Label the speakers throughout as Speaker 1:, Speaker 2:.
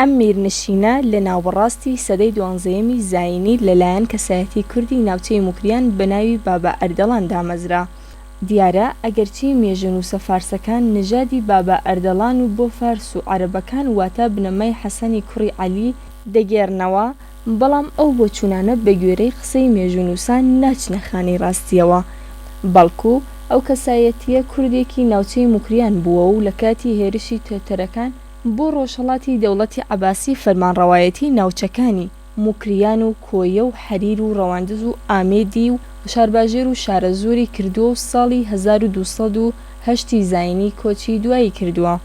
Speaker 1: ئەم میرنشینە لە ناوبەڕاستی سەدەی 12ەمی زاینی لەلایەن کەسایەتی کوردی ناوچەی موکریان بە ناوی بابا ئەردەڵان دامەزرا. دیارە ئەگەرچی مێژوونووسە فارسەکان نژادی بابا ئەردەڵان و بۆ فارس و عەرەبەکان واتە بنەمای حەسەنی کوڕی عەلی دەگێڕنەوە، بەڵام ئەو بۆچوونانە بە گوێرەی قسەی مێژوونووسان ناچنە خانەی ڕاستیەوە، بەڵکو ئەو کەسایەتیە کوردێکی ناوچەی موکریان بووە و لە کاتی هێرشی تێتەرەکان بۆ ڕۆژهەڵاتی دەوڵەتی عەباسی فەرمانڕەوایەتی ناوچەکانی موکریان و کۆیە و حەریر و ڕەواندز و ئامێدی و شارباژێر و شارەزۆری کردووە و ساڵی 1208 زاینی کۆچی دوایی کردووە.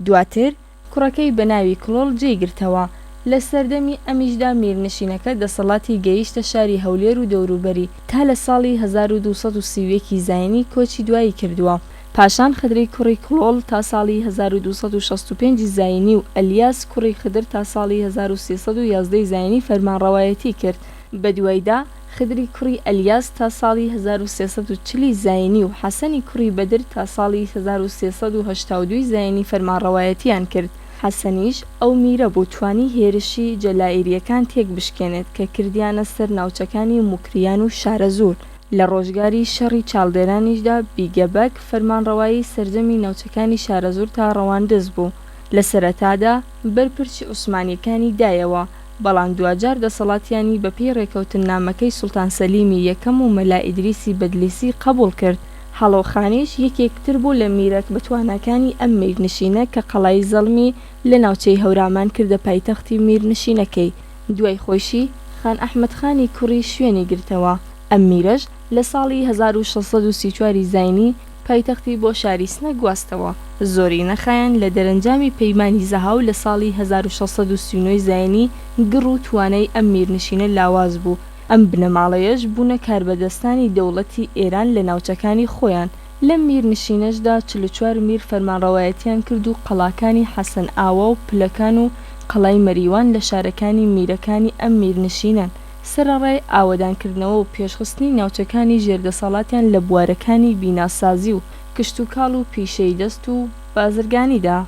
Speaker 1: دواتر کوڕەکەی بە ناوی کڵۆڵ جێگرتەوە. لە سەردەمی ئەمیشدا میرنشینەکە دەسەڵاتی گەیشتە شاری هەولێر و دەوروبەری تا لە ساڵی 1231 زاینی کۆچی دوایی کردووە. پاشان خدری کوڕی کڵۆڵ تا ساڵی 1265 زاینی و ئەلیاس کوڕی خدر تا ساڵی 1311 زاینی فەرمانڕەوایەتی کرد. بە دوایدا خدری کوڕی ئەلیاس تا ساڵی 1340 زاینی و حەسەنی کوڕی بەدر تا ساڵی 1382 زاینی فەرمانڕەوایەتیان کرد. حەسەنیش ئەو میرە بۆ توانی هێرشی جەلائیریەکان تێک بشکێنێت کە کردیانە سەر ناوچەکانی موکریان و شارەزۆر. لە ڕۆژگاری شەڕی چاڵدێرانیشدا بیگەبەک فەرمانڕەوایی سەرجەمی ناوچەکانی شارەزۆر تا ڕەواندز بوو. لە سەرەتادا بەرپرسی عوسمانیەکانی دایەوە، بەڵام دوجار دەسەڵاتیانی بەپێی ڕێکەوتنامەکەی سوڵتان سەلیمی یەکەم و مەلا ئیدریسی بەدلیسی قبوڵ کرد. هەڵۆخانیش یەکێکتر بوو لە میرەت بەتوانەکانی ئەم میرنشینە کە قەڵای زەڵمی لە ناوچەی هەورامان کردە پایتەختی میرنشینەکەی. دوای خۆشی خان ئەحمەدخانی کوڕی شوێنی گرتەوە. ئەم میرەش لە ساڵی 1634 زاینی پایتەختی بۆ شاریسنە گواستەوە. زۆری نەخایەن لە دەرەنجامی پەیمانی زەهاو لە ساڵی 1639 زاینی گڕ و توانای ئەم میرنشینە لاواز بوو. ئەم بنەماڵەیەش بوونە کاربەدەستانی دەوڵەتی ئێران لە ناوچەکانی خۆیان. لەم میرنشینەشدا 44 میر فەرمانڕەوایەتیان کرد و قەڵاکانی حەسەن ئاوا و پلەکان و قەڵای مەریوان لە شارەکانی میرەکانی ئەم میرنشینەن. سەرەڕای ئاوەدانکردنەوە و پێشخستنی ناوچەکانی ژێردەسەڵاتیان لە بوارەکانی بیناسازی و کشتوکاڵ و پیشەی دەست و بازرگانیدا.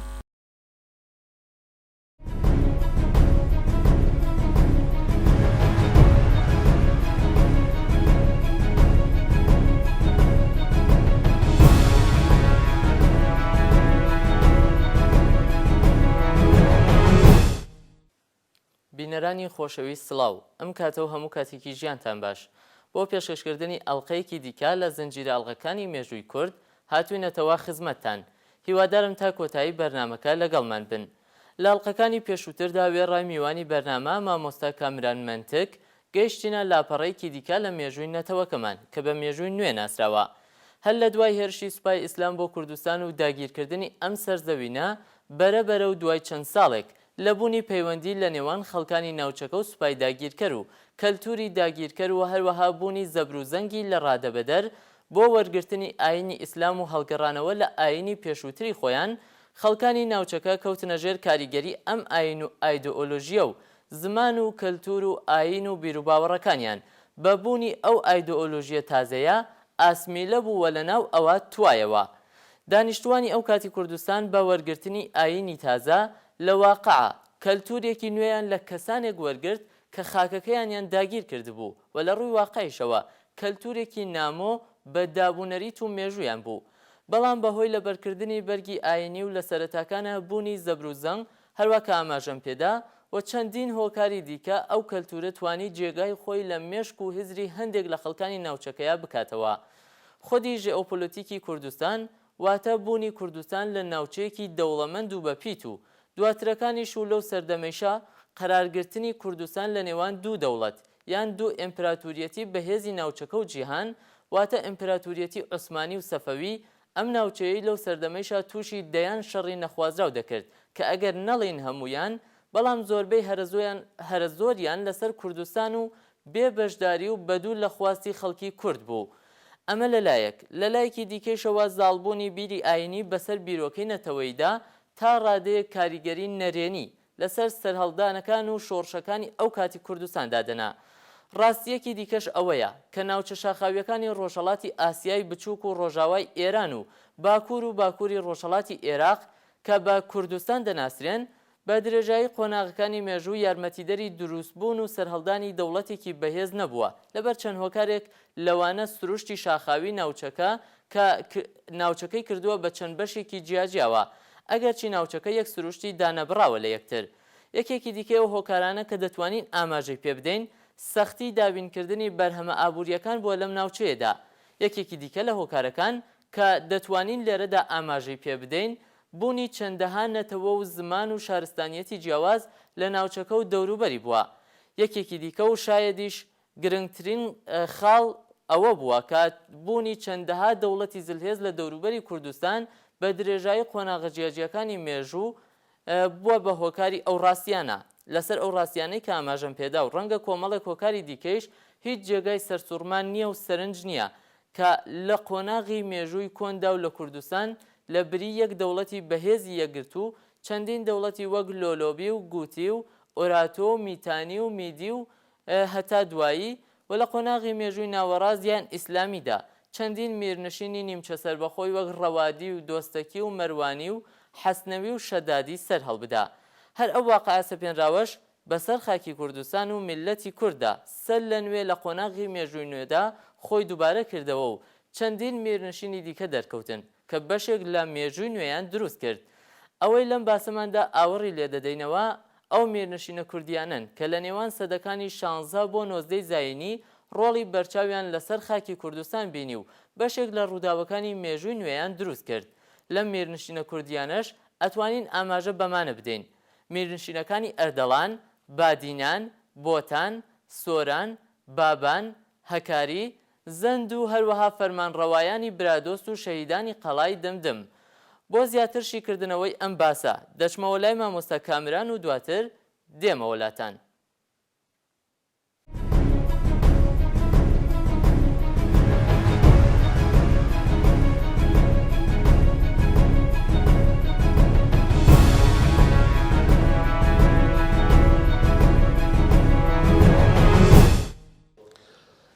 Speaker 2: بینەرانی خۆشەویست سڵاو، ئەم کاتەوە هەموو کاتێکی ژیانتان باش. بۆ پێشکەشکردنی ئەڵلقەیەکی دیکە لە زنجیرە ئەڵلقەکانی مێژووی کورد هاتووینەتەوە خزمەتتان. هیوادارم تا کۆتایی بەرنامەکە لەگەڵمان بن. لە ئەڵلقەکانی پێشووتردا وێڕای میوانی بەرنامە مامۆستا کامران منتک گەیشتینە لاپەڕەیەکی دیکە لە مێژووی نەتەوەکەمان کە بە مێژووی نوێ ناسراوە. هەر لە دوای هێرشی سوپای ئیسلام بۆ کوردستان و داگیرکردنی ئەم سەرزەوینە بەرەبەرە و دوای چەند ساڵێک لەبوونی پەیوەندی لە نێوان خەڵکانی ناوچەکە و سوپای داگیرکەر و کەلتوری داگیرکەر و هەروەها بوونی زەبروزەنگی لە ڕادەبەدەر بۆ وەرگرتنی ئاینی ئیسلام و هەڵگەڕانەوە لە ئاینی پێشووتری خۆیان، خەڵکانی ناوچەکە کەوتنە ژێر کاریگەری ئەم ئاین و ئایدئۆلۆژیە و زمان و کەلتور و ئاین و بیرروباوەڕەکانیان بە بوونی ئەو ئایدئۆلۆژیە تازەیە ئاسمیلە بووە لە ناو ئەوە توایەوە. دانیشتوانی ئەو کاتی کوردستان بە وەرگرتنی ئاینی تازە لە واقعە کەلتورێکی نوێیان لە کەسانێک وەرگرت کە خاکەکەیانیان داگیر کردبوو و لە ڕووی واقعیشەوە کەلتورێکی نامۆ بە دابوونەریت و مێژویان بوو. بەڵام بەهۆی لەبەرکردنی بەرگی ئاینی و لە سەرەتاکانە بوونی زەبروزەنگ هەروەکە ئاماژەم پێدا و چەندین هۆکاری دیکە ئەو کەلتورە توانی جێگای خۆی لە مێشک و هزری هەندێک لە خەڵکانی ناوچەکەیە بکاتەوە. خۆدی ژئۆپۆلیتیکی کوردستان واتە بوونی کوردستان لە ناوچەیەکی دەوڵەمەند و بەپیت و دواترەکانیش و لەو سەردەمەیشە قەرارگرتنی کوردستان لە نێوان دوو دەوڵەت یان دوو ئیمپراتوریەتی بەهێزی ناوچەکە و جیهان واتە ئیمپراتوریەتی عوسمانی و سەفەوی ئەم ناوچەیەی لەو سەردەمەیشە تووشی دەیان شەڕی نەخوازراو دەکرد کە ئەگەر نەڵین هەمویان بەڵام زۆربەی هەرە زۆریان لەسەر کوردستان و بێ بەشداری و بەدوو لە خواستی خەڵکی کورد بوو. ئەمە لەلایەک لەلایەکی دیکەیشەوە زاڵبوونی بیری ئاینی بەسەر بیرۆکەی نەتەوەیدا تا ڕادەیە کاریگەری نەرێنی لەسەر سەرهەڵدانەکان و شۆڕشەکانی ئەو کاتی کوردستان دادەنا. ڕاستیەکی دیکەش ئەوەیە کە ناوچە شاخاویەکانی ڕۆژهەڵاتی ئاسیای بچووک و ڕۆژاوای ئێران و باکوور و باکووری ڕۆژهەڵاتی عێراق کە بە کوردستان دەناسرێن بە درێژایی قۆناغەکانی مێژوو یارمەتیدەری دروستبوون و سەرهەڵدانی دەوڵەتێکی بەهێز نەبووە لەبەر چەند هۆکارێک لەوانە سروشتی شاخاوی ناوچەکە کە ناوچەکەی کردووە بە چەند بەشێکی جیاجیاوە ئەگەرچی ناوچەکە یەک سروشتی دانەبراوە لە یەکتر. یەکێکی دیکە و هۆکارانە کە دەتوانین ئاماژەی پێ بدەین سەختی دابینکردنی بەرهەمە ئابوووریەکان بووە لەم ناوچەیەدا. یەکێکی دیکە لە هۆکارەکان کە دەتوانین لێرەدا ئاماژەی پێ بدەین بوونی چەندەها نەتەوە و زمان و شارستانیەتی جیاواز لە ناوچەکە و دەوروبەری بووە. یەکێکی دیکە و شایەدیش گرنگترین خاڵ ئەوە بووە کە بوونی چەندەها دەوڵەتی زلهێز لە دەوروبەری کوردستان بە درێژایی قۆناغە جیاجیەکانی مێژوو بووە بە هۆکاری ئەو ڕاستیانە. لەسەر ئەو ڕاستیانەی کە ئاماژەم پێدا و ڕەنگە کۆمەڵێک هۆکاری دیکەیش هیچ جێگای سەرسوڕمان نییە و سەرنج نییە کە لە قۆناغی مێژووی کۆندا و لە کوردستان لە بری یەک دەوڵەتی بەهێزی یەکگرت و چەندین دەوڵەتی وەک لۆلۆبی و گوتی و ئۆراتۆ و میتانی و میدی و هەتا دوایی و لە قۆناغی مێژووی ناوەڕاست یان ئیسلامیدا چەندین میرنشینی نیمچە سەربەخۆی وەک ڕەوادی و دۆستەکی و مەروانی و حەسنەوی و شەدادی سەر هەڵبدا. هەر ئەو واقعە سەپێنراوەش بەسەر خاکی کوردستان و میلەتی کووردا سەر لە نوێ لە قۆناغی مێژووی نوێدا خۆی دووبارە کردەوە و چەندین میرنشینی دیکە دەرکەوتن کە بەشێک لە مێژووی نوێیان دروست کرد. ئەوەی لەم باسەماندا ئاوەڕی لێ دەدەینەوە ئەو میرنشینە کوردیانن کە لە نێوان سەدەکانی 16 بۆ 19 زاینی ڕۆڵی بەرچاویان لەسەر خاکی کوردستان بینی و بەشێک لە ڕووداوەکانی مێژووی نوێیان دروست کرد. لەم میرنشینە کوردیانەش ئەتوانین ئاماژە بەمانە بدەین. میرنشینەکانی ئەردەڵان، بادینان، بۆتان، سۆران، بابان، هەکاری، زەند و هەروەها فەرمانڕەوایانی برادۆست و شەهیدانی قەڵای دمدم. بۆ زیاتر شیکردنەوەی ئەم باسە دەچمەوە لای مامۆستا کامران و دواتر دێمە وڵاتان.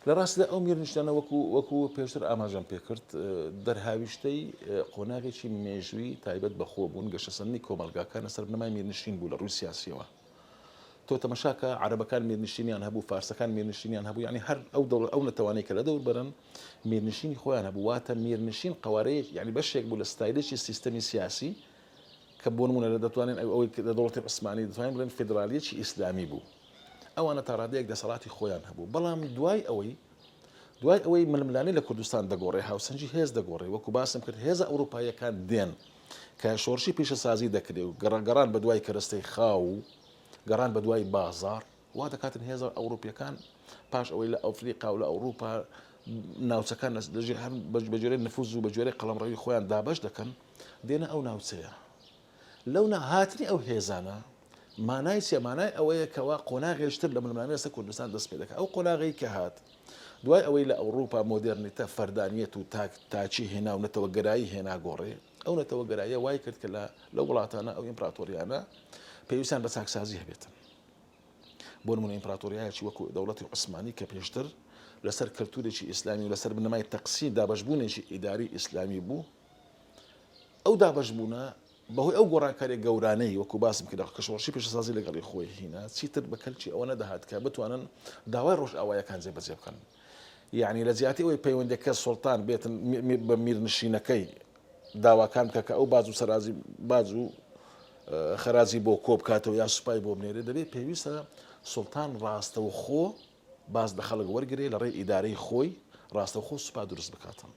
Speaker 3: لە ڕاستدا ئەو میرنیشتانە وەکو پێشتر ئاماژەم پێکرد دەرهاویشتەی قۆناغێکی مێژووی تایبەت بەخۆ بوون گەشەسەندنی کۆمەلگاکان لەسەر بنەمای میرنشین بوو لە ڕووی سیاسیەوە. تۆ تەمەشاکە عەرەبەکان میرنشینیان هەبوو، فارسەکان میرنشینیان هەبوو، یعنی هەر ئەو نەتەوانەی کە لە دەور بەرن میرنشینی خۆیان هەبوو. واتە میرنشین قەوارەیە یعنی بەشێک بوو لە ستایلێکی سیستەمی سیاسی کە بۆ نمونە دەتوانین ئەوەی لە دەوڵەتی عوسمانی دەتوانین بڵێن فێدرالیەکی ئیسلامی بوو. ئەوانە تا ڕادەیەک دەسەڵاتی خۆیان هەبوو. بەڵام دوای ئەوەی ململانەی لە کوردستان دەگۆڕێ هاوسەنجی هێز دەگۆڕێ وەکو باسم کرد هێزە ئەوروپایەکان دێن کە شۆڕشی پیشەسازی دەکرێت و گەڕان بە دوای کەرەستەی خاو و گەڕان بە دوای بازار وا دەکاتن هێزە ئەوروپیەکان پاش ئەوەی لە ئەفریقا و لە ئەوروپا ناوچەکان بەجێرەی نفوز و بەجێرەی قەڵەمڕەوی خۆیان دابەش دەکەن دێنە ئەو ناوچەیە. لەو هاتنی ئەو هێزانە مانای سێمانای ئەوەیە کەوا قۆناغێشتر لە ململانەی لەسەر کوردستان دەست پێ دەکات. ئەو قۆناغی کە هات دوای ئەوەی لە ئەوروپا مۆدرنیتە فەردانیەت و تاچی هێنا و نەتەوەگەرایی هێنا گۆڕێ ئەو نەتەوەگەراییە وای کرد کە لە وڵاتانە ئەو ئیمپراتۆریانە پێویستیان بە چاکسازی هەبێتن. بۆ نمونە ئیمپراتۆریایەکی وەکو دەوڵەتی عوسمانی کە پێشتر لەسەر کەلتورێکی ئیسلامی و لەسەر بنەمای تەقسیم دابەشبوونێکی ئیداری ئیسلامی بوو. ئەو دابەشبوونە بەهۆی ئەو گۆڕانکاریە گەورانەی وەکو باسم کرد کە شۆڕشی پیشەسازی لەگەڵی خۆی هینا چیتر بە کەلکی ئەوە نەدەهات کە بتوانن داوای ڕۆژئاوایەکان جێبەجێ بکەن. یعنی لە زیاتی ئەوەی پەیوەندەکە سوڵتان بێتن بە میرنشینەکەی داواکان بکە کە ئەو باز و سەرازی باز و خەرازی بۆ کۆ بکاتەوە یا سوپای بۆ بنێرێ دەبێت پێویستە سوڵتان ڕاستەوخۆ باز لە خەڵک وەرگێ لە ڕێی ئیدارەی خۆی ڕاستەوخۆ سوپا دروست بکاتن.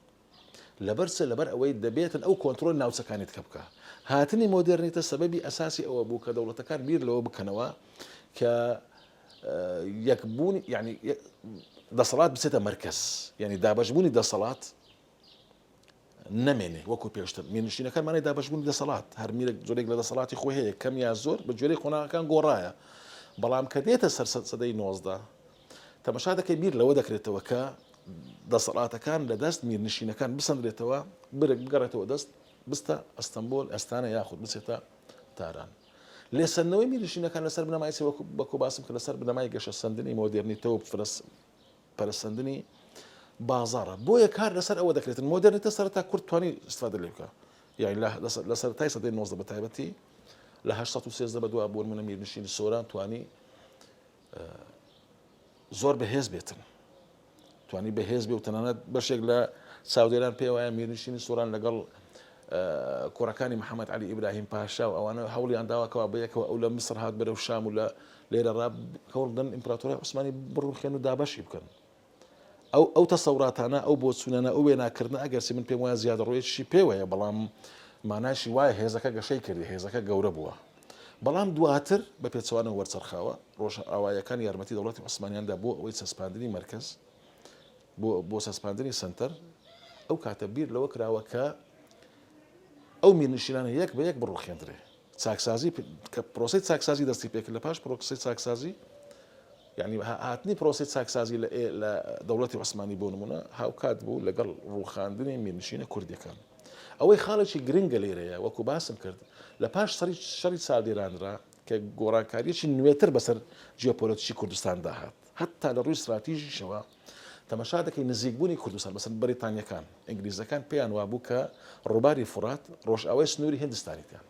Speaker 3: لەبەر ئەوەی دەبێتن ئەو کۆنتترۆل ناوچەکانی بکە. هاتنی مۆدرنیتە سەبەبی ئەساسی ئەوە بوو کە دەوڵەتەکان بیر لەوە بکەنەوە کە یەکبوون یعنی دەسەڵات بچێتە مەرکەز، یعنی دابەشبوونی دەسەڵات نەمێنێ وەکو پێشتر. میرنشینەکان مانای دابەشبوونی دەسەڵات هەر میرێک زۆرێک لە دەسەڵاتی خۆی هەیە کەم یا زۆر بە جۆرەی قۆناغەکان گۆڕایە. بەڵام کە دێتە سەر سەدەی 19 تەماشا دەکەی بیر لەوە دەکرێتەوە کە دەسەڵاتەکان لە دەست میرنشینەکان بسەندرێتەوە بگەڕێتەوە دەست بستە ئەستەمبۆل ئەستانە یاخود بچێتە تاران. لێسەندنەوەی میرنشینەکان لەسەر بنەمای وەکو باسم کە لەسەر بنەمای گەشەسەندنی مۆدرنیتە و پەرستەندنی بازارە بۆیە کار لەسەر ئەوە دەکرێتن مۆدرنیتە سەرەتا کورد توانی استفادە لێ بکە. یعنی لە سەرەتای سەدەی 19 بە تایبەتی لە 1970 بەدوا بۆ منە میرنشینی سۆران توانی زۆر بەهێز بێتن توانی بەهێز بێ و تەنانەت بەشێک لە چاودێران پێ وایە میرنشینی سۆران لەگەڵ کوڕەکانی محەممەد علی ئیبراهیم پاشا و ئەوانە هەوڵیان داواکەوە بەیەکەوە ئەو لە میسر هات بەرەو شام و لە لێرە ڕاب کەوڵدن ئیمپراتۆری عوسمانی بڕوخێن و دابەشی بکەن ئەو تەسەوراتانە ئەو بۆ چوونەنە ئەو وێناکردن ئەگەرسی من پێم وایە زیادە ڕۆیشی پێوەیە بەڵام ماناشی وایە هێزەکە گەشەی کردی هێزەکە گەورە بووە بەڵام دواتر بە پێچوانە وەرچەرخاوە ڕۆژ ئاوایەکان یارمەتی دەوڵەتی عوسمانیاندا بۆ ئەوەی چەسپاندنی مرکز بۆ چەسپاندنی سنتەر ئەو کاتە بیر لەوە کراوە کە ئەو میرنشینانە یەک بە یەک بڕوخێندرێ چاکسازی کە پرۆسی چاکسازی دەستی پێکرد لە پاش پرۆسی چاکسازی یعنی هاتنی پرۆسی چاکسازی لە دەوڵەتی عوسمانی بۆ نمونە هاوکات بوو لەگەڵ ڕوخاندنی میرنشینە کوردیەکان ئەوەی خاڵێکی گرنگە لێرەیە وەکو باسم کرد لە پاش شەڕی چاودێرانرا کە گۆڕانکاریەکی نوێتر بەسەر جیۆپۆلیتیکی کوردستان داهات هەتا لە ڕووی استراتیژیشەوە تەماشا دەکەی نزیکبوونی کوردستان بەسەر بەریتانیەکان ئینگلیزەکان پێیان وابوو کە ڕووباری فورات ڕۆژئاوای سنووری هندستانیتیان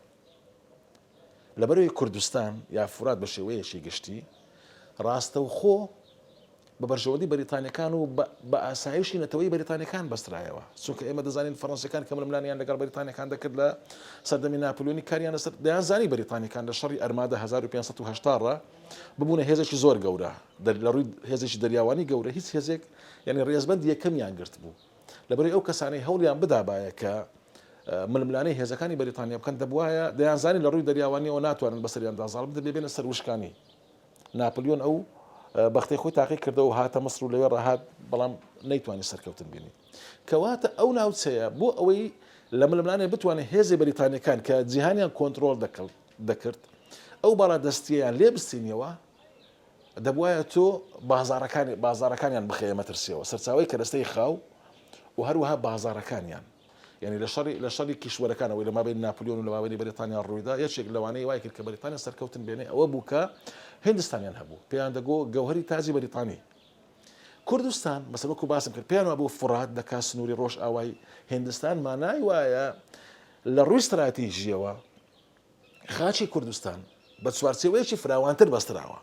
Speaker 3: لەبەرەوەی کوردستان یا فورات بە شێوەیەکی گشتی ڕاستەوخۆ بە بەرژەوەندی بەریتانیەکان و بە ئاسایشی نەتەوەی بەریتانیەکان بەسترایەوە چونکە ئێمە دەزانین فەڕەنسیەکان کە ململانیان لەگەڵ بەریتانیەکان دەکرد لە سەردەمی ناپلیۆنی کاریان لەسەر دەیانزانی بەریتانیەکان لە شەڕی ئەرمادە 1580 ڕ ببوونە هێزێکی زۆر گەورە لە ڕووی هێزێکی دەریاوانی گەورە هیچ هێزێک یعنی ڕێزبەند یەکەمیان گرت بوو لەبەرەوەی ئەو کەسانەی هەوڵیان بدابایە کە ململانەی هێزەکانی بەریتانیا بکەن دەبوایە دەیانزانی لە ڕووی دەریاوانیەوە ناتوانن بەسەریان دازاڵ بدە بێنە سەر وشکانی ناپلیۆن ئەو بەختەی خۆی تاقی کردەوە و هاتە مەسر و لەوێ ڕاهات بەڵام نەیتوانی سەرکەوتن بینی کەواتە ئەو ناوچەیە بۆ ئەوەی لە ململانێ بتوانێت هێزی بەریتانیەکان کە جیهانیان کۆنتترۆل دەکرد ئەو باڵا دەستیان لێ بستینەوە دەبواە تۆ بازارەکانیان بخەیە مەترسیەوە سەرچاوی کەرەستەی خاو و هەروەها بازارەکانیان یعنی لە شەڕی کیشوەرەکانەوەی لە مابین ناپلیۆن و لە مابینی بەریتانیا ڕوویدا یەکێک لەوانەیە وای کرد کە بەریتانیا سەرکەوتن بێنێ ئەوە بوو کە هندستانیان هەبوو پێیان دەگۆ گەوهری تازی بەریتانی کوردستان مەسەڵ وەکو باسم کرد پێیان وابوو فورات دەکا سنووری ڕۆژ ئاوای هندستان مانای وایە لە ڕووی استراتیژیەوە خاچی کوردستان بە چوارچێوەیەکی فراوانتر بەستراوە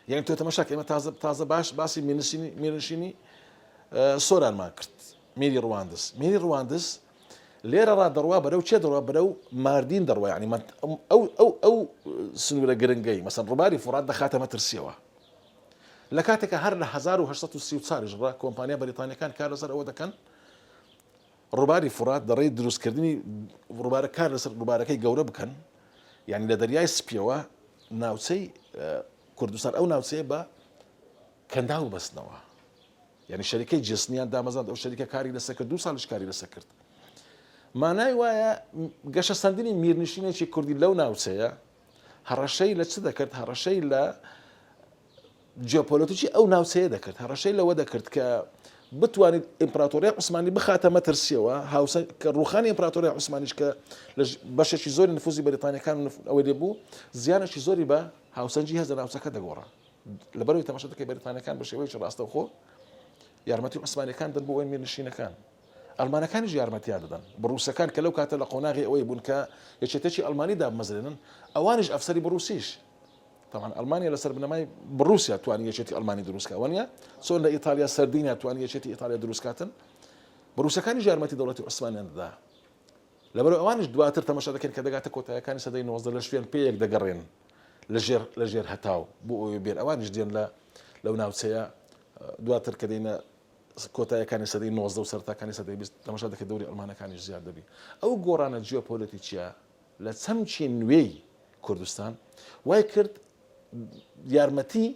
Speaker 3: یعنی تۆ تەماشاکە ئێمە تازە باسی میرنشینی سۆرانمان کرد میری ڕواندز لێرە ڕادەڕوا بەرەو چێ دەڕوا بەرەو ماردین دەڕوا ینی ئەو سنوورە گرنگەی مەسەن ڕووباری فورات دەخاتە مەترسیەوە لە کاتێکە هەر لە 1934 ڕ کۆمپانیا بەریتانیەکان کار لەسەر ئەوە دەکەن ڕووباری فورات دەڕێی دروستکردنی ڕووبارە کار لەسەر ڕووبارەکەی گەورە بکەن یعنی لە دەریای سپیەوە ناوچەی کوردستان ئەو ناوچەیە بە کەندا و بەستنەوە یعنی شەریکەی جسنیان دامەزاند ئەو شەریکە کاری لەسەر کرد 2 ساڵش کاری لەسەر کرد مانای وایە گەشە سەندنی میرنشینێکی کوردی لەو ناوچەیە هەڕەشەی لە چ دەکرد هەڕەشەی لە جیۆپۆلیتیکی ئەو ناوچەیە دەکرد هەڕەشەی لەوە دەکرد کە بتوانێت ئیمپراتۆریای عوسمانی بخاتە مەترسیەوە کە ڕوخانی ئیمپراتۆریای عوسمانیش کە بەشێکی زۆری نفوزی بەریتانیەکان ئەوەی لێبوو زیانێکی زۆری بە هاوسەنجی هێزە ناوچەکە دەگۆڕا لەبەرەوەی تەماشا دەکەی بەریتانیەکان بە شێوەیەکی ڕاستەوخۆ یارمەتی عوسمانیەکان دەن بۆ ئەوەی میرنشینەکان ئەلمانەکانیش یارمەتیان دەدەن بڕوسەکان کە لەو کاتە لە قۆناغی ئەوەی بوون کە یەکێتێکی ئەلمانی دابمەزرێنن ئەوانش ئەفسەری بڕوسیش طبعا ئەلمانیا لەسەر بنەمای بڕوسیا توانی یەکێتی ئەلمانی دروستکە وانە چۆن لە ئیتالیا سەردینیا توانی یەکێتی ئیتالیا دروستکاتن بڕوسەکانی یارمەتی دەوڵەتی عوسمانیان دەدا لەبەرەوەی ئەوانش دواتر تەماشا دەکەن کە دەگاتە کۆتاییەکانی سەدەی 19 لە شوێن پێیەک دەگەڕێن لە ژێر هەتاو بۆ ئەوەی بێن ئەوانش دێن لەو ناوچەیە دواتر کە دێنە کۆتاییەکانی سەدەی 19 و سەرتاکانی سەدەی 20 تەماشا دەکەی دەوری ئەلمانەکانیش زیاد دەبی ئەو گۆڕانە جیۆپۆلیتیکیە لە چەمچی نوێی کوردستان وای کرد یارمەتی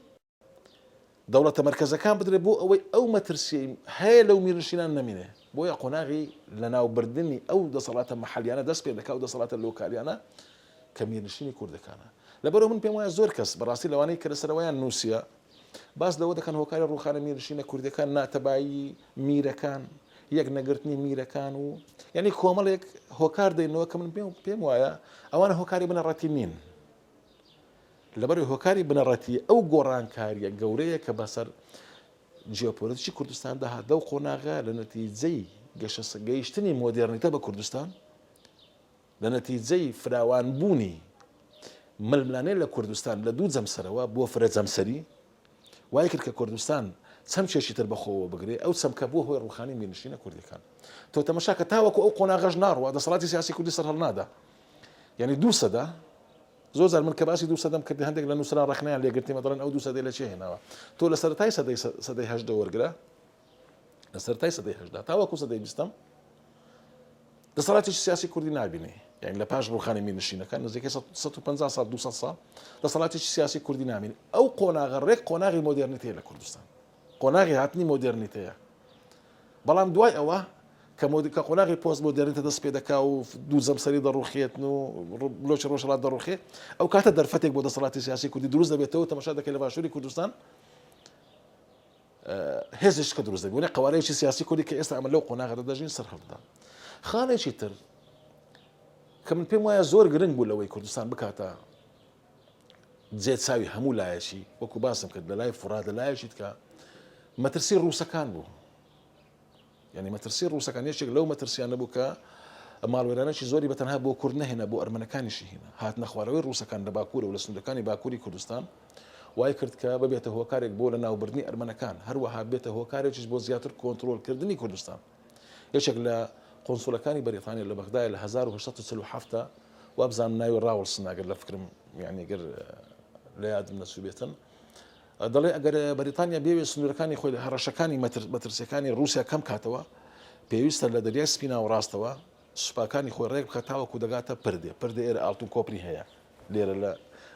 Speaker 3: دەوڵەتە مەرکەزەکان بدرێت بۆ ئەوەی ئەو مەترسی هەیە لەو میرنشینان نەمینێ بۆیە قۆناغی لە ناوبردننی ئەو دەسەڵاتە مەحەلیانە دەست پێ دەکا و دەسەڵاتە لۆکالیانە کە میرنشینی کوردەکانە لەبەرەوە من پێم وایە زۆر کەس بەڕاستی لەوانەی کە لەسەرەوەیان نووسە باس لەوە دەکەن هۆکاری ڕووخانە میرنشینە کوردەکان ناتەبایی میرەکان یەک نەگرتنی میرەکان و یعنی کۆمەڵێک هۆکار دەینەوە کە من پێم وایە ئەوانە هۆکاری بنەڕەتی نین لەبەرەوەی هۆکاری بنەڕەتی ئەو گۆڕانکاریە گەورەیە کە بەسەر جیۆپۆلیتیکی کوردستان داهاتە و قۆناغا لە نەتیجەی گەیشتنی مۆدێرنیتە بە کوردستان لە نەتیجەی فراوانبوونی ململانەی لە کوردستان لە دوو جەمسەرەوە بۆ فرە جەمسەری وای کرد کە کوردستان چەمکێکی تر بەخۆوە بگرێ ئەو چەمکە بۆ هۆی ڕوخانی میرنشینە کوردەکان تۆ تەماشاکە تاوەکو ئەو قۆناغەش ناڕوە دەسەڵاتی سیاسی کوردی سەر هەڵنادا یعنی 200 زۆر جار من کە باسی 200 کردی هەندێک لە نووسرا ڕخنیان لێگرتی مەدەڵەن ئەو 200 لە چێ هێناوە تۆ لە سەرەتای سەدەی هەژدە وەرگرە لە سەرەتای سەدەی هەژدا تاوەکو سەدەی بیستم دەسەڵاتێکی سیاسی کوردی نابینێ یعنی لە پاش ڕوخانی میرنشینەکان نزیکەی 150 ساڵ 200 ساڵ دەسەڵاتێکی سیاسی کوردی نامین ئەو قۆناغە ڕێک قۆناغی مۆدرنیتەیە لە کوردستان قۆناغی هاتنی مۆدرنیتەیە بەڵام دوای ئەوە کە قۆناغی پۆست مۆدرنیتە دەست پێ دەکا و دوو جەمسەری دەڕوخێتن و بلۆچی ڕۆژهەڵات دەڕوخێت ئەو کاتە دەرفەتێک بۆ دەسەڵاتی سیاسی کوردی دروست دەبێتەوە تەماشا دەکەی لە باشووری کوردستان هێزش کە دروست دەبێت قوارەیەکی سیاسی کوردی کە ئێستا ئەمە لەو قۆناغەدا دەژین سەر هەڵدا خاڵێکی تر کە من پێم وایە زۆر گرنگ بوو لەوەی کوردستان بکاتە جێ چاوی هەموو لایەکی وەکو باسم کرد لە لای فڕاد لە لایەکی کە مەترسی ڕووسەکان بوو یعنی مەترسی ڕووسەکان یەکێک لەو مەترسیانە بوو کە ماڵوێرانێکی زۆری بەتەنها بۆ کورد نەهێنا بۆ ئەرمەنەکانیشی هێنا هاتنە خوارەوەی ڕووسەکان لە باکوورە و لە سنوورەکانی باکووری کوردستان وای کرد کە ببێتە هۆکارێک بۆ لە ناوبردنی ئەرمەنەکان هەروەها بێتە هۆکارێکیش بۆ زیاتر کۆنتترۆلکردنی کوردستان یەکێک لە قۆنسوڵەکانی بەریتانیا لە بەغدای لە 1947 وابزانم ناوی ڕاوڵسن ئەگەر لە فکرم یعنی گەر لە یادم نەچوو بێتن دەڵێ ئەگەر بەریتانیا بێوێ سنوورەکانی خۆی هەڕەشەکانی مەترسیەکانی رووسیا کەم کاتەوە پێویستە لە دەریای سپینا و ڕاستەوە سوپاکانی خۆی ڕێک بکە تاوەکو دەگاتە پردێ ئێرە ئاڵتون کۆپری هەیە لێرە لە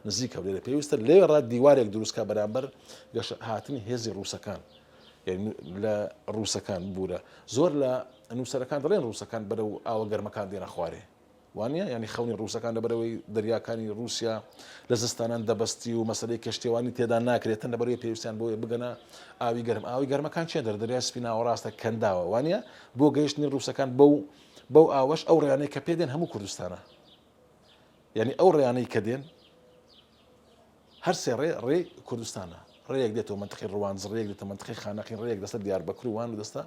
Speaker 3: نزیکە لێرە پێویستە لێ ڕات دیوارێک دروستکە بەرامبەر هاتنی هێزی ڕووسەکان لە ڕووسەکان بوورە زۆر لە نووسەرەکان دەڵێن ڕووسەکان بەرەو ئاوە گەرمەکان دێنە خوارێ وانە ینی خەونی ڕووسەکان لە بەرەوەی دەریاکانی رووسیا لە زستانان دەبستی و مەسلەی کەشتێوانی تێدا ناکرێتن لە بەرەوەی پێویستیان بۆ بگەنە ئاوی گەرمەکان چێ دەریای سپینا و ڕاستە کەنداوە وانە بۆ گەیشتنی ڕووسەکان بەو ئاوەش ئەو ڕێیانەی کە پێدێن هەموو کوردستانە یعنی ئەو ڕێیانەی کە دێن هەر سێ ڕێ کوردستانە ڕێیەک دێتەوە منتقی ڕوانز ڕێک دێتە منتقی خانەقین ڕێک دەستە دیاربەکر وان و دەستە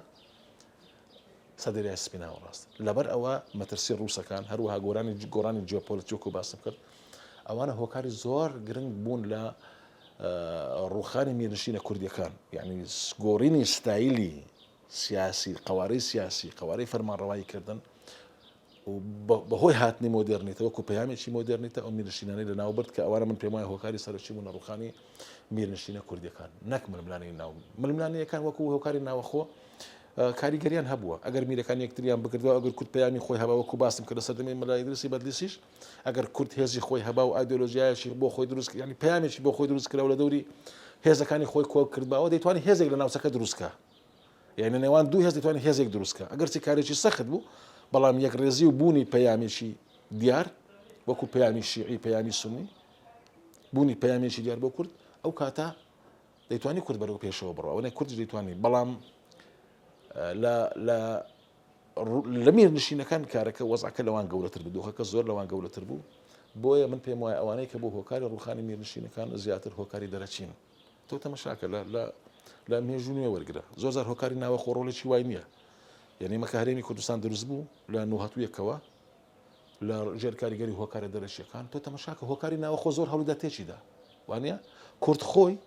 Speaker 3: سەدەریای سپینا و ڕاست لەبەر ئەوە مەترسی ڕووسەکان هەروەها گۆڕانی جیۆپۆلیتیک و باسم کرد ئەوانە هۆکاری زۆر گرنگ بوون لە ڕووخانی میرنشینە کوردیەکان یعنی گۆڕینی ستایلی سیاسی قوارەی سیاسی قوارەی فەرمانڕەوایی کردن و بەهۆی هاتنی مۆدرنیتە وەکو پەیامێکی مۆدرنیتە ئەو میرنشینانەی لە ناوبرد کە ئەوانە من پێم وایە هۆکاری سەرەکی بوون ڕووخانی میرنشینە کوردیەکان نەک ململانەیەکان وەکو هۆکاری ناوەخۆ کاریگەریان هەبووە ئەگەر میرەکان یەکتریان بکردەوە ئەگەر کورد پەیامی خۆی هەبا وەکو باسم کە لە سەردەمی مەلای ئیدریسی بەدلیسیش ئەگەر کورد هێزی خۆی هەبا و ئایدۆلۆژیایەکی بۆ خۆی دروست ینی پەیامێکی بۆ خۆی دروست کراوە لە دەوری هێزەکانی خۆی کۆ کردباوە دەیتوانی هێزێک لە ناوچەکە دروستکە یعنی نێوان دوو هێز دەیتوانی هێزێک دروستکە ئەگەر چی کارێکی سەخت بوو بەڵام یەکڕێزی و بوونی پەیامێکی دیار وەکو پەیامی شیعی پەیامی سونی بوونی پەیامێکی دیار بۆ کورد ئەو کاتە دەیتوانی کورد بەرەو پێشەوە بڕەوە ئەوەی کوردی دەیتوانی بەڵام لە میرنشینەکان کارەکە وەزعەکە لەوان گەورەتر بوو دۆخەکە زۆر لەوان گەورەتر بوو بۆیە من پێم وایە ئەوانەی کە بۆ هۆکاری ڕووخانی میرنشینەکان زیاتر هۆکاری دەرەچین تۆ تەماشاکە لە مێژوونیە وەرگرە زۆر زار هۆکاری ناوەخۆ ڕۆڵێکی وای نییە یعنی مەکارێمی کوردستان دروست بوو لە نوهەتوویەکەوە لە ژێر کاریگەری هۆکارە دەرەشیەکان تۆ تەماشاکە هۆکاری ناوەخۆ زۆر هەڵوودا تێکیدا وانە کورد خۆی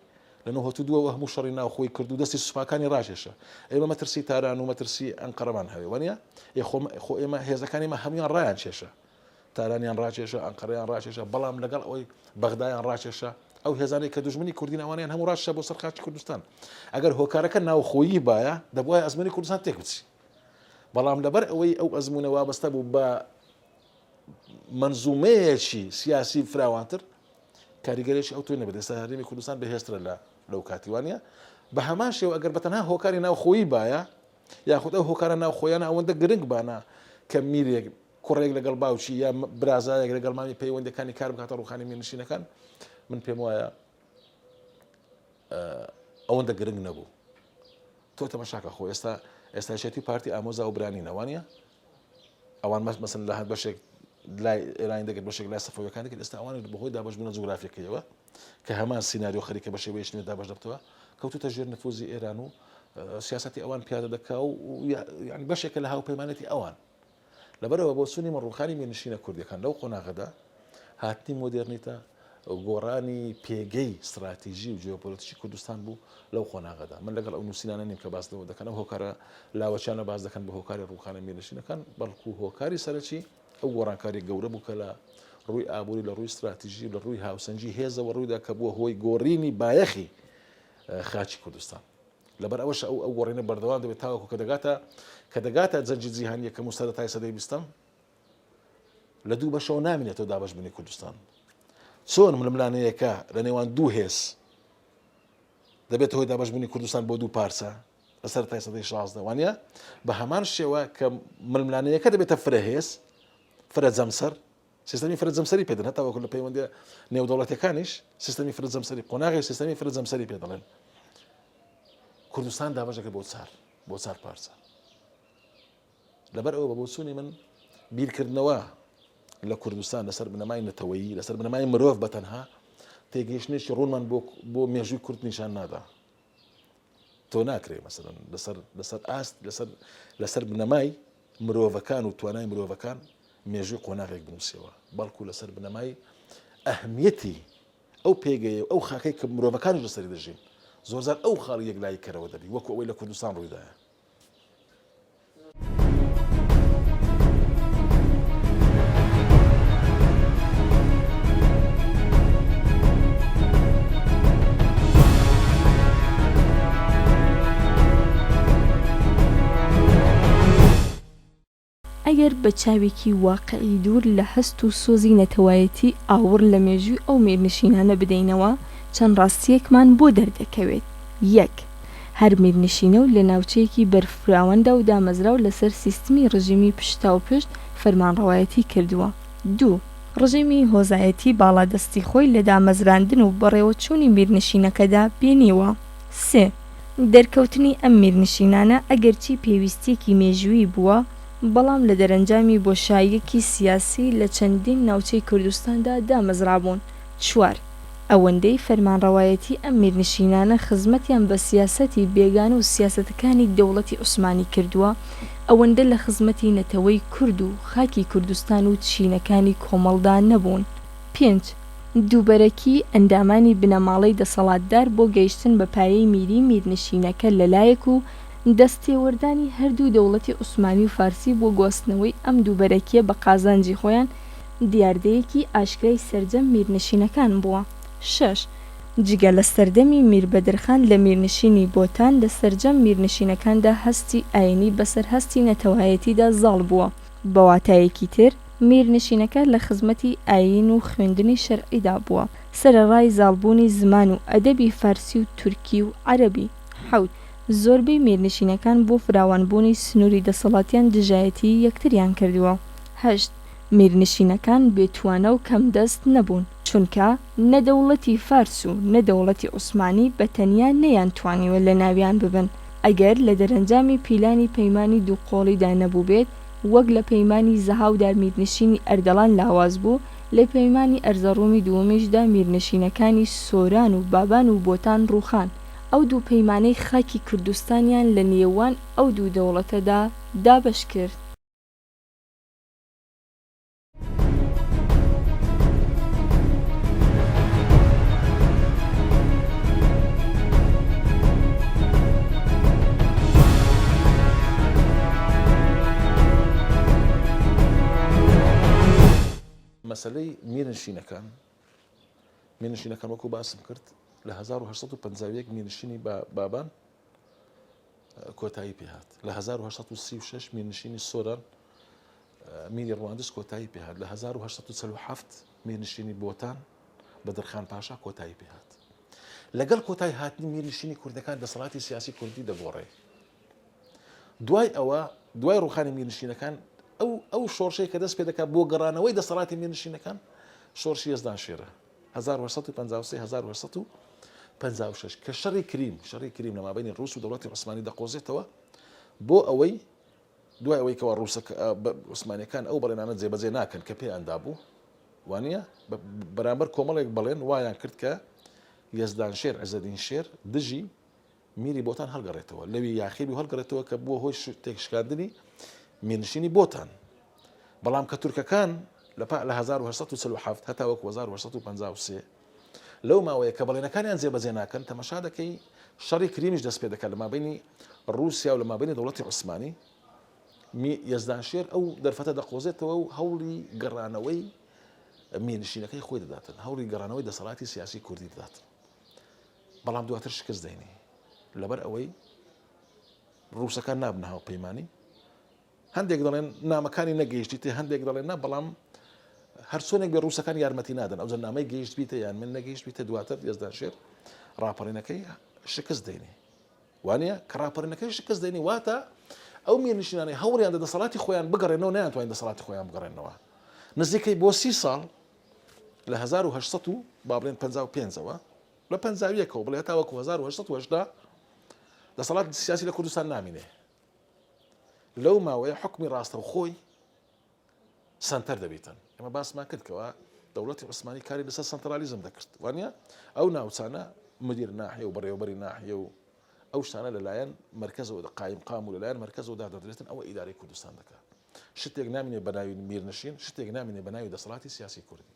Speaker 3: لە نوهەتوو دووە هەموو شەڕی ناوخۆی کرد و دەستی سوپاکانی ڕاکێشە ئێمە مەترسی تاران و مەترسی ئەنقەرەمان هەوێ وانە خۆ ئێمە هێزەکانی مە هەمویان ڕایان کێشە تارانیان ڕاکێشە ئەنقەرەیان ڕاکێشە بەڵام لەگەڵ ئەوەی بەغدایان ڕاکێشە ئەو هێزانەی کە دوژمنی کوردی ناوانیان هەموو ڕاشە بۆ سەرقاچی کوردستان ئەگەر هۆکارەکە ناوخۆیی باە دەبوایە ئەزمموی کوردستان تێک بچی بەڵام لەبەر ئەوەی ئەو ئەزمونە وابەستە بوو بە منزومەیەکی سیاسی فراوانتر کاریگەرێکی ئەو توی نەبێت ئێستا هەرێمی کوردستان بەهێزترە لەو کاتیوانە بە هەمان شێوە ئەگەر بەتەنها هۆکاری ناوخۆیی باە یاخود ئەو هۆکارە ناوخۆیانە ئەوەندە گرنگ بانە کە میرێک کوڕێک لەگەڵ باوکی یا برازایەک لەگەڵ مامی پەیوەندەکانی کار بکاتە ڕووخانی میرنشینەکان من پێم وایە ئەوەندە گرنگ نەبوو تۆ تەماشاکە خۆ ئێستاشێتی پارتی ئامۆزا و برانی نەوانە ئەوان مەسن لە هەر بەشێک لای ئێرانی دەگەێت بەشێک لای سەفەوەکان دەکرد ئێستا ئەوان بەهۆی دابەشبوونە جوگرافیەکەیەوە کە هەمان سیناریۆ خەریکە بە شێوەیەش نوێ دابەش دەبتەوە کەوتوتە ژێر نفوزی ئێران و سیاسەتی ئەوان پیادە دەکا و یعنی بەشێکە لە هاوپەیمانەتی ئەوان لەبەرەوە بۆ سونی مەڕووخانی مێنشینە کوردەکان لەو قۆناغەدا هاتنی مۆدررنیتە گۆڕانی پێگەی استراتیژی و جیۆپۆلیتیکی کوردستان بوو لەو قۆناغەدا من لەگەڵ ئەو نووسینانە نیم کە باسەوە دەکەن ئەو هۆکارە لاوەچیانە باز دەکەن بە هۆکاری ڕووخانە مێنشینەکان بەڵکو هۆکاری سەرەکی ئەو گۆڕانکاری گەورە بوو کە لە ڕووی ئابووری لە ڕووی استراتیژی لە ڕووی هاوسەنجی هێزەوە ڕوویدا کە بووە هۆی گۆڕینی بایەخی خاچی کوردستان لەبەر ئەوەش ئەو گۆڕینە بەردەوام دەبێت تاوەکو کە دەگاتە جەنجی جیهانی یەکەم و سەرەتای سەدەی بیستەم لە دوو بەشەوە نامێنێتەوە دابەشبوونی کوردستان چۆن ململانەیەکە لە نێوان دوو هێز دەبێت هۆی دابەشبوونی کوردستان بۆ دوو پارچە لە سەرەتای سەدەی 16 وانە بە هەمان شێوە کە ململانەیەکە دەبێتە فرەهێز فرە جەمسەر سیستەمی فرە جەمسەری پێدەن هەتا وەکو لە پەیوەندی نێودەوڵەتیەکانیش سیستەمی فرە جەمسەری قۆناغی سیستەمی فرە جەمسەری پێ دەڵێن کوردستان دابەشەکە بۆ چار پارچە لەبەر ئەوە بە بۆچوونی من بیرکردنەوە لە کوردستان لەسەر بنەمای نەتەوەیی لەسەر بنەمای مرۆڤ بەتەنها تێگەیشتنێکی ڕوونمان بۆ مێژووی کورد نیشان نادا تۆ ناکرێ مەسەڵەن لەسەر ئاست لەسەر بنەمای مرۆڤەکان و توانای مرۆڤەکان مێژووی قۆناغێک بنووسیەوە بەڵکو لەسەر بنەمای ئەهمیەتی ئەو پێگەیە ئەو خاکەی کە مرۆڤەکانش لەسەری دەژین زۆرجار ئەو خاڵی یەکلای کەرەوە دەبی وەکو ئەوەی لە کوردستان ڕوویدایە
Speaker 1: ئەگەر بە چاوێکی واقعی دوور لە هەست و سۆزی نەتەوایەتی ئاور لە مێژووی ئەو میرنشینانە بدەینەوە چەند ڕاستیەکمان بۆ دەردەکەوێت. 1. هەر میرنشینە و لە ناوچەیەکی بەرفراوەندە و دامەزراو لەسەر سیستمی ڕژیمی پشتاوپشت فەرمانڕەوایەتی کردووە. 2. ڕژیمی هۆزایەتی باڵادەستی خۆی لە دامەزراندن و بەڕێوەچوونی میرنشینەکەدا بێنیوە. 3. دەرکەوتنی ئەم میرنشینانە ئەگەرچی پێویستێکی مێژووی بووە بەڵام لە دەرەنجامی بۆشاییەکی سیاسی لە چەندین ناوچەی کوردستاندا دامەزرابوون. 4. ئەوەندەی فەرمانڕەوایەتی ئەم میرنشینانە خزمەتیان بە سیاسەتی بێگانە و سیاسەتەکانی دەوڵەتی عوسمانی کردووە ئەوەندە لە خزمەتی نەتەوەی کورد و خاکی کوردستان و چینەکانی کۆمەڵدا نەبوون. 5. دووبەرەکی ئەندامانی بنەماڵەی دەسەڵاتدار بۆ گەیشتن بە پایەی میری میرنشینەکە لەلایەک و دەستێوەردانی هەردوو دەوڵەتی عوسمانی و فارسی بۆ گواستنەوەی ئەم دووبەرەکیە بە قازانجی خۆیان دیاردەیەکی ئاشکرای سەرجەم میرنشینەکان بووە. 6. جگە لە سەردەمی میربەدرخان لە میرنشینی بۆتان لە سەرجەم میرنشینەکاندا هەستی ئاینی بەسەر هەستی نەتەوایەتیدا زاڵ بووە. بەواتایەکی تر میرنشینەکە لە خزمەتی ئاین و خوێندنی شەرعیدا بووە سەرەڕای زاڵبوونی زمان و ئەدەبی فارسی و تورکی و عەرەبی. 7. زۆربەی میرنشینەکان بۆ فراوانبوونی سنووری دەسەڵاتیان دژایەتی یەکتریان کردووە. 8. میرنشینەکان بێتوانە و کەم دەست نەبوون چونکە نەدەوڵەتی فارس و نەدەوڵەتی عوسمانی بە تەنیا نەیانتوانیوە لە ناویان ببن ئەگەر لە دەرەنجامی پیلانی پەیمانی دووقۆڵیدا نەبوو بێت وەک لە پەیمانی زەهاودا میرنشینی ئەردەڵان لاواز بوو لە پەیمانی ئەرزەڕومی دووەمیشدا میرنشینەکانی سۆران و بابان و بۆتان ڕووخان ئەو دوو پەیمانەی خاکی کوردستانیان لە نێوان ئەو دوو دەوڵەتەدا دابەش کرد.
Speaker 3: مەسەلەی میرنشینەکان وەکو باسم کرد لە 1950 میرنشینی بابان کۆتایی پێهات لە 1936 میرنشینی سۆران میری ڕواندز کۆتایی پێهات لە 1947 میرنشینی بۆتان بەدرخان پاشا کۆتایی پێهات لەگەڵ کۆتایی هاتنی میرنشینی کوردەکان دەسەڵاتی سیاسی کوردی دەگۆڕێ دوای ڕووخانی میرنشینەکان ئەو شۆڕشەی کە دەست پێ دەکات بۆ گەڕانەوەی دەسەڵاتی میرنشینەکان شۆڕشی یەزدان شێرە 1956 کە شەڕی کریم لە مابەینی ڕووس و دەوڵەتی عوسمانی دەقۆزێتەوە بۆ ئەوەی دوای ئەوەی کەوا عوسمانیەکان ئەو بەڵێنانە جێبەجێ ناکەن کە پێیان دابوو وانە بەرامبەر کۆمەڵێک بەڵێن وایان کرد کە یەزدان شێر عەزەدین شێر دژی میری بۆتان هەڵگەڕێتەوە لەوی یاخیبی هەڵگەڕێتەوە کە بۆ هۆی تێکشکاندنی میرنشینی بۆتان بەڵام کە تورکەکان لە 1940 هەتا وەکو 1953 لەو ماوەیە کە بەڵێنەکانیان جێبەجێ ناکەن تەماشا دەکەی شەڕی کریمیش دەست پێ دەکات لە مابینی رووسیا و لە مابینی دەوڵەتی عوسمانی یەزدانشێر ئەو دەرفەتە دەقۆزێتەوە و هەوڵی گەڕانەوەی مێنشینەکەی خۆی دەداتن هەوڵی گەڕانەوەی دەسەڵاتی سیاسی کوردی دەداتن بەڵام دواتر شکست دەینی لەبەر ئەوەی رووسەکان نابنە هاوپەیمانی هەندێک دەڵێن نامەکانی نەگەیشتی تێ هەندێک دەڵێن نا بەڵام هەرچۆنێک بێ رووسەکان یارمەتی نادەن ئەو نامەی گەیشت بیتە یان من نەگەیشت بیتە دواتر یەزدانشێر ڕاپەڕینەکەی شکست دەینی وانە کە ڕاپەڕینەکەی شکست دەینی واتە ئەو مێنشینانەی هەوڵیان دەسەڵاتی خۆیان بگەڕێنەوە نەیانتوانین دەسەڵاتی خۆیان بگەڕێنەوە نزیکەی بۆ 30 ساڵ لە 1950 با بڵێن 55ەوە لە 51ەوە بڵێ هەتا وەکو 1970 دەسەڵات سیاسی لە کوردستان نامینێ لەو ماوەیە حکمی ڕاستەوخۆی سنتەر دەبێتن ئەمە باسمان کردکەوە دەوڵەتی عوسمانی کاری لەسەر سنترالیزم دەکرد وانە ئەو ناوچانە مدیر ناحیە و بەڕێوەبەری ناحیە و ئەو شتانە لەلایەن مرکزەوە قایم قام و لەلایەن مرکزەوە دادەدرێتن ئەوە ئیدارەی کوردستان دەکات شتێک نامینێ بەناوی میرنشین شتێک نامینێ بەناوی دەسەڵاتی سیاسی کوردی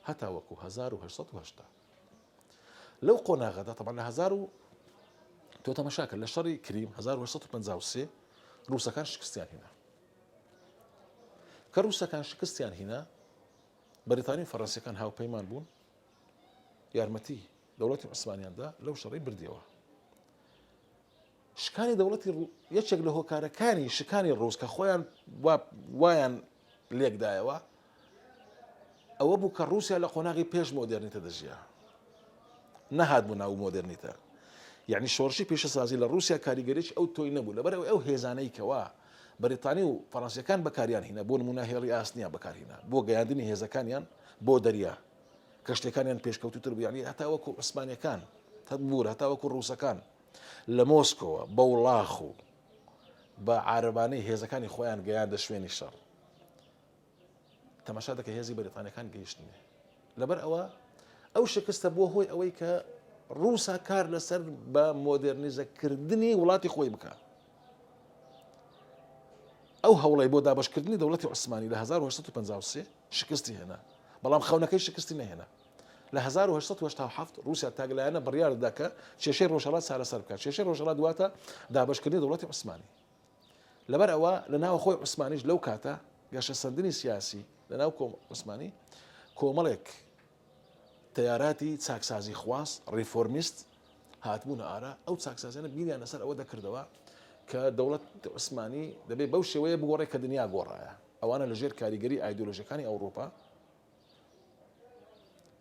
Speaker 3: هەتا وەکو 1970 لەو قۆناغەدا طبعا لە 1000 تۆ تەماشاکە لە شەڕی کریم 1953 رووسەکان شکستیان هێنا کە رووسەکان شکستیان هێنا بەریتانی و فەڕەنسیەکان هاوپەیمان بوون یارمەتی دەوڵەتی عوسمانیاندا لەو شەڕی بردیەوە شکانی دەوڵەتی یەکێک لە هۆکارەکانی شکانی ڕووس کە خۆیان وایان لێکدایەوە ئەوە بوو کە رووسیا لە قۆناغی پێش مۆدرنیتە دەژیا نەهات بوو ناو مۆدرنیتە یعنی شۆڕشی پێشەسازی لە رووسیا کاریگەریش ئەو تۆی نەبوو لەبەرەوەی ئەو هێزانەی کەوا بەریتانی و فەڕەنسیەکان بەکاریان هێنا بۆ نمونە هێڵی ئاسنیا بەکارهێنا بۆ گەیاندنی هێزەکانیان بۆ دەریا کە شتەکانیان پێشکەوتوتر بوو یعنی هەتا وەکو عوسمانیەکان تەبور هەتا وەکو رووسەکان لە مۆسکۆوە بە وڵاخ و بە عارەبانەی هێزەکانی خۆیان گەیاندە شوێنی شەڕ تەماشا دەکە هێزی بەریتانیەکان گەیشتنێ لەبەر ئەوە ئەو شکستە بۆ هۆی ئەوەی کە رووسا کار لەسەر بە مۆدرنیزەکردنی وڵاتی خۆی بکە ئەو هەوڵی بۆ دابشکردنی دەوڵەتی عوسمانی لە 1953 شکستی هێنا بەڵام خەونەکەی شکستی نەهێنا لە 1970 رووسیا تاگلایەنە بڕیار دەکە کێشەی ڕۆژهەڵات چارەسەر بکات کێشەی ڕۆژهەڵات دواتە دابشکردنی دەوڵەتی عوسمانی لەبەر ئەوە لە ناو خۆی عوسمانیش لەو کاتە گەشە سەردنی سیاسی لە ناو عوسمانی کۆمەڵێک تەیاراتی چاکسازی خواست ریفۆرمیست هاتبوونە ئارا ئەو چاکسازیانە بیریان لەسەر ئەوە دەکردەوە کە دەوڵەت عوسمانی دەبێت بەو شێوەیە بگۆڕێ کە دنیا گۆڕایە ئەوانە لەژێر کاریگەری ئایدۆلۆژیەکانی ئەوروپا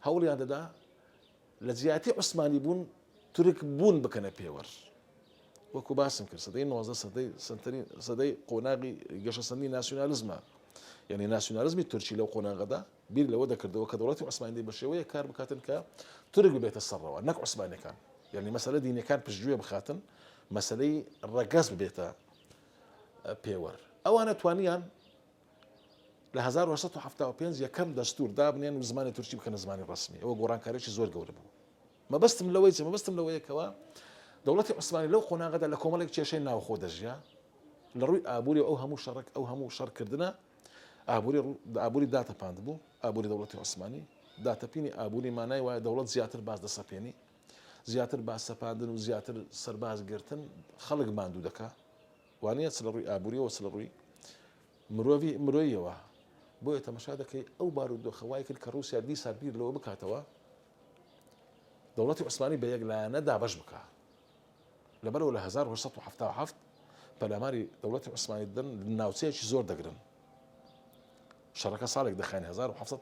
Speaker 3: هەوڵیان دەدا لە جیاتی عوسمانی بوون تورک بوون بکەنە پێوەر وەکو باسم کرد سەدەی 19 سەدەی قۆناغی گەشەسەندی ناسیۆنالیزمە یعنی ناسیۆنالیزمی تورکی لەو قۆناغەدا بیر لەوە دەکردەوە کە دەوڵەتی عوسمانی بە شێوەیە کار بکاتن کە تورک ببێتە سەرەوە نەک عوسمانیەکان یعنی مەسەلە دینەکان پشتگوێ بخاتن مەسەلەی ڕەگەز ببێتە پێوەر ئەوانە توانیان لە 1975 یەکەم دەستور دابنێن و زمانی تورکی بکەنە زمانی ڕسمی ئەوە گۆڕانکاریی زۆر گەورە بوو مەبەستم لەوەیەکەوە دەوڵەتی عوسمانی لەو قۆناغەدا لە کۆمەڵێک کێشەی ناوخۆ دەژیا لە ڕووی ئابووری ئەو هەموو شەڕێک ئەو هەموو شەڕکردنە ئابووری داتەپاند بوو ئابووری دەوڵەتی عوسمانی داتەپینی ئابووری مانای وایە دەوڵەت زیاتر باز دەسەپێنی زیاتر باز سەپاندن و زیاتر سەربازگرتن خەڵک ماندوو دەکا وانەیە چ لە ڕووی ئابووریەوە چ لە ڕووی مرۆییەوە بۆیە تەماشا دەکەی ئەو بارودۆخەوای کرد کە رووسیا دیسا بیر لەوە بکاتەوە دەوڵەتی عوسمانی بە یەکلایەنە دابەش بکە لەبەرەوە لە 1970 پەلاماری دەوڵەتی عوسمانی دەن ناوچەیەکی زۆر دەگرن شەڕەکە ساڵێک دەخایێن 1970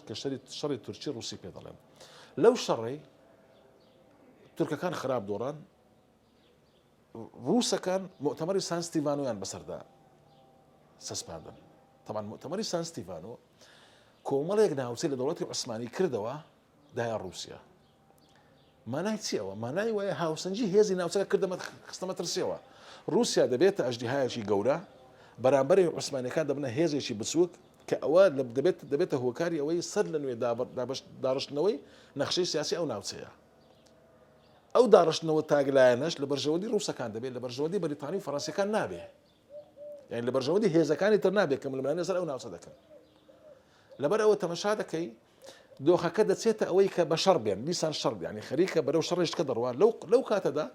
Speaker 3: کە شەڕی تورکی ڕووسی پێ دەڵێن لەو شەڕی تورکەکان خراپ دۆڕان رووسەکان مؤتەمەری سان ستیڤانۆیان بەسەردا سەسپاندن طبعا مؤتەمەری سان ستیڤانۆ کۆمەڵێک ناوچەی لە دەوڵەتی عوسمانی کردەوە دایە رووسیا مانای چیەوە مانای وایە هاوسەنجی هێزی ناوچەکە کردەمە خستەمە ترسیەوە رووسیا دەبێتە ئەژدیهایەکی گەورە بەرامبەری عوسمانیەکان دەبنە هێزێکی بچووک کە ئەوە دەبێتە هۆکاری ئەوەی سەر لە نوێ داڕشتنەوەی نەخشەی سیاسی ئەو ناوچەیە ئەو داڕشتنەوە تاگلایەنەش لە بەرژەوەندی رووسەکان دەبێت لە بەرژەوەندی بەریتانی و فەڕەنسیەکان نابێ یعنی لە بەرژەوەندی هێزەکانی تر نابێت کە ململانە سەر ئەو ناوچە دەکەن لەبەر ئەوە تەماشا دەکەی دۆخەکە دەچێتە ئەوەی کە بە شەڕ بێن دیسان شەڕ یعنی خەریکە بەرەو شەڕێشکە دەڕوا لەو کاتەدا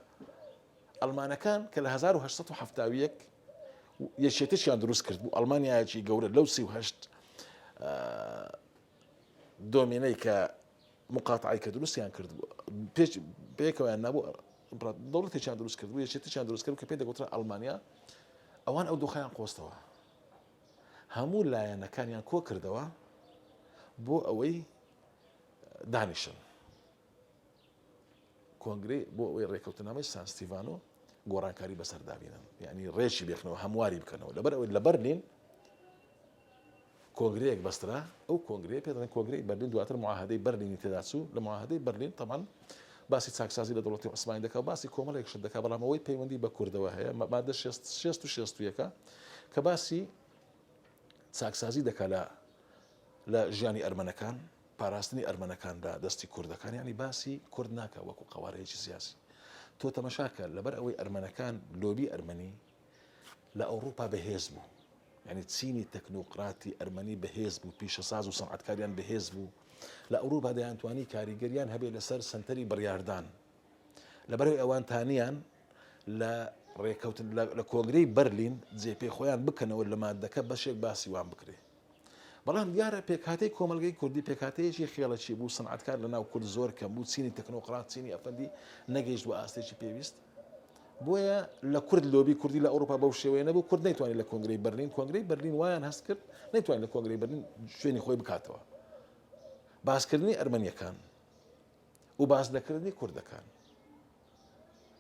Speaker 3: ئەڵمانەکان کە لە 1970 یەکێتیشیان دروست کرد بوو ئەڵمانیایەکی گەورە لەو 38 دۆمینەی کە مقاتعی کە دروستیان کرد بوو پێکەوەیان نبوو دەوڵەتێکیان دروست کرد بوو یەکێتیشیان دروست کرد کە پێ دەگوترا ئەڵمانیا ئەوان ئەو دۆخەیان قۆستەوە هەموو لایەنەکانیان کۆ کردەوە بۆ ئەوەی دانیشن کۆنگری بۆ ئەوەی ڕێکەوتنامەی سان ستیڤانۆ گۆڕانکاری بەسەردابینن یعنی ڕێکی بێخنەوە هەمواری بکەنەوە لەبەر ئەوەی لە بەرلین کۆنگرەیەک بەسترا ئەو کۆنگرەیە پێ دەڵێن کۆنگرەی بەرلین دواتر معاهدەی بەرلینی تێدا چوو لە معاهدەی بەرلین تەمان باسی چاکسازی لە دەوڵەتی عوسمانی دەکات باسی کۆمەڵێک شت دەکات بەڵام ئەوەی پەیوەندی بە کوردەوە هەیە مادە 61 کە باسی چاکسازی دەکات لە ژیانی ئەرمەنەکان پاراستنی ئەرمەنەکاندا دەستی کوردەکان ینی باسی کورد ناکە وەکو قەوارەیەکی سیاسی تۆ تەمەشاکە لەبەر ئەوەی ئەرمەنەکان لۆبی ئەرمەنی لە ئەوروپا بەهێز بوو یعنی چینی تەکنۆقراتی ئەرمەنی بەهێز بوو پیشەساز و سەنعەتکاریان بەهێز بوو لە ئەوروپا دەیانتوانی کاریگەریان هەبێت لەسەر سنتەری بڕیاردان لەبەرەوەی ئەوانتانیان لە ڕێکەوتن لە کۆنگرەی بەرلین جێپێ خۆیان بکەنەوە لە مادەکە بەشێک باسی وان بکرێ بەڵام دیارە پێکهاتەی کۆمەلگەی کوردی پێکهاتەیەکی خێڵەکی بوو سەنعەتکار لە ناو کورد زۆر کەم بوو چینی تەکنۆقرات چینی ئەفەندی نەگەیشت بۆ ئاستێکی پێویست بۆیە لە کورد لۆبی کوردی لە ئەوروپا بەو شێوەیە نەبوو کورد نەیتوانێت لە کۆنگرەی بەرلین وایان هەست کرد نەیتوانێت لە کۆنگرەی بەرلین شوێنی خۆی بکاتەوە باسکردنی ئەرمەنیەکان و باسدەکردنی کوردەکان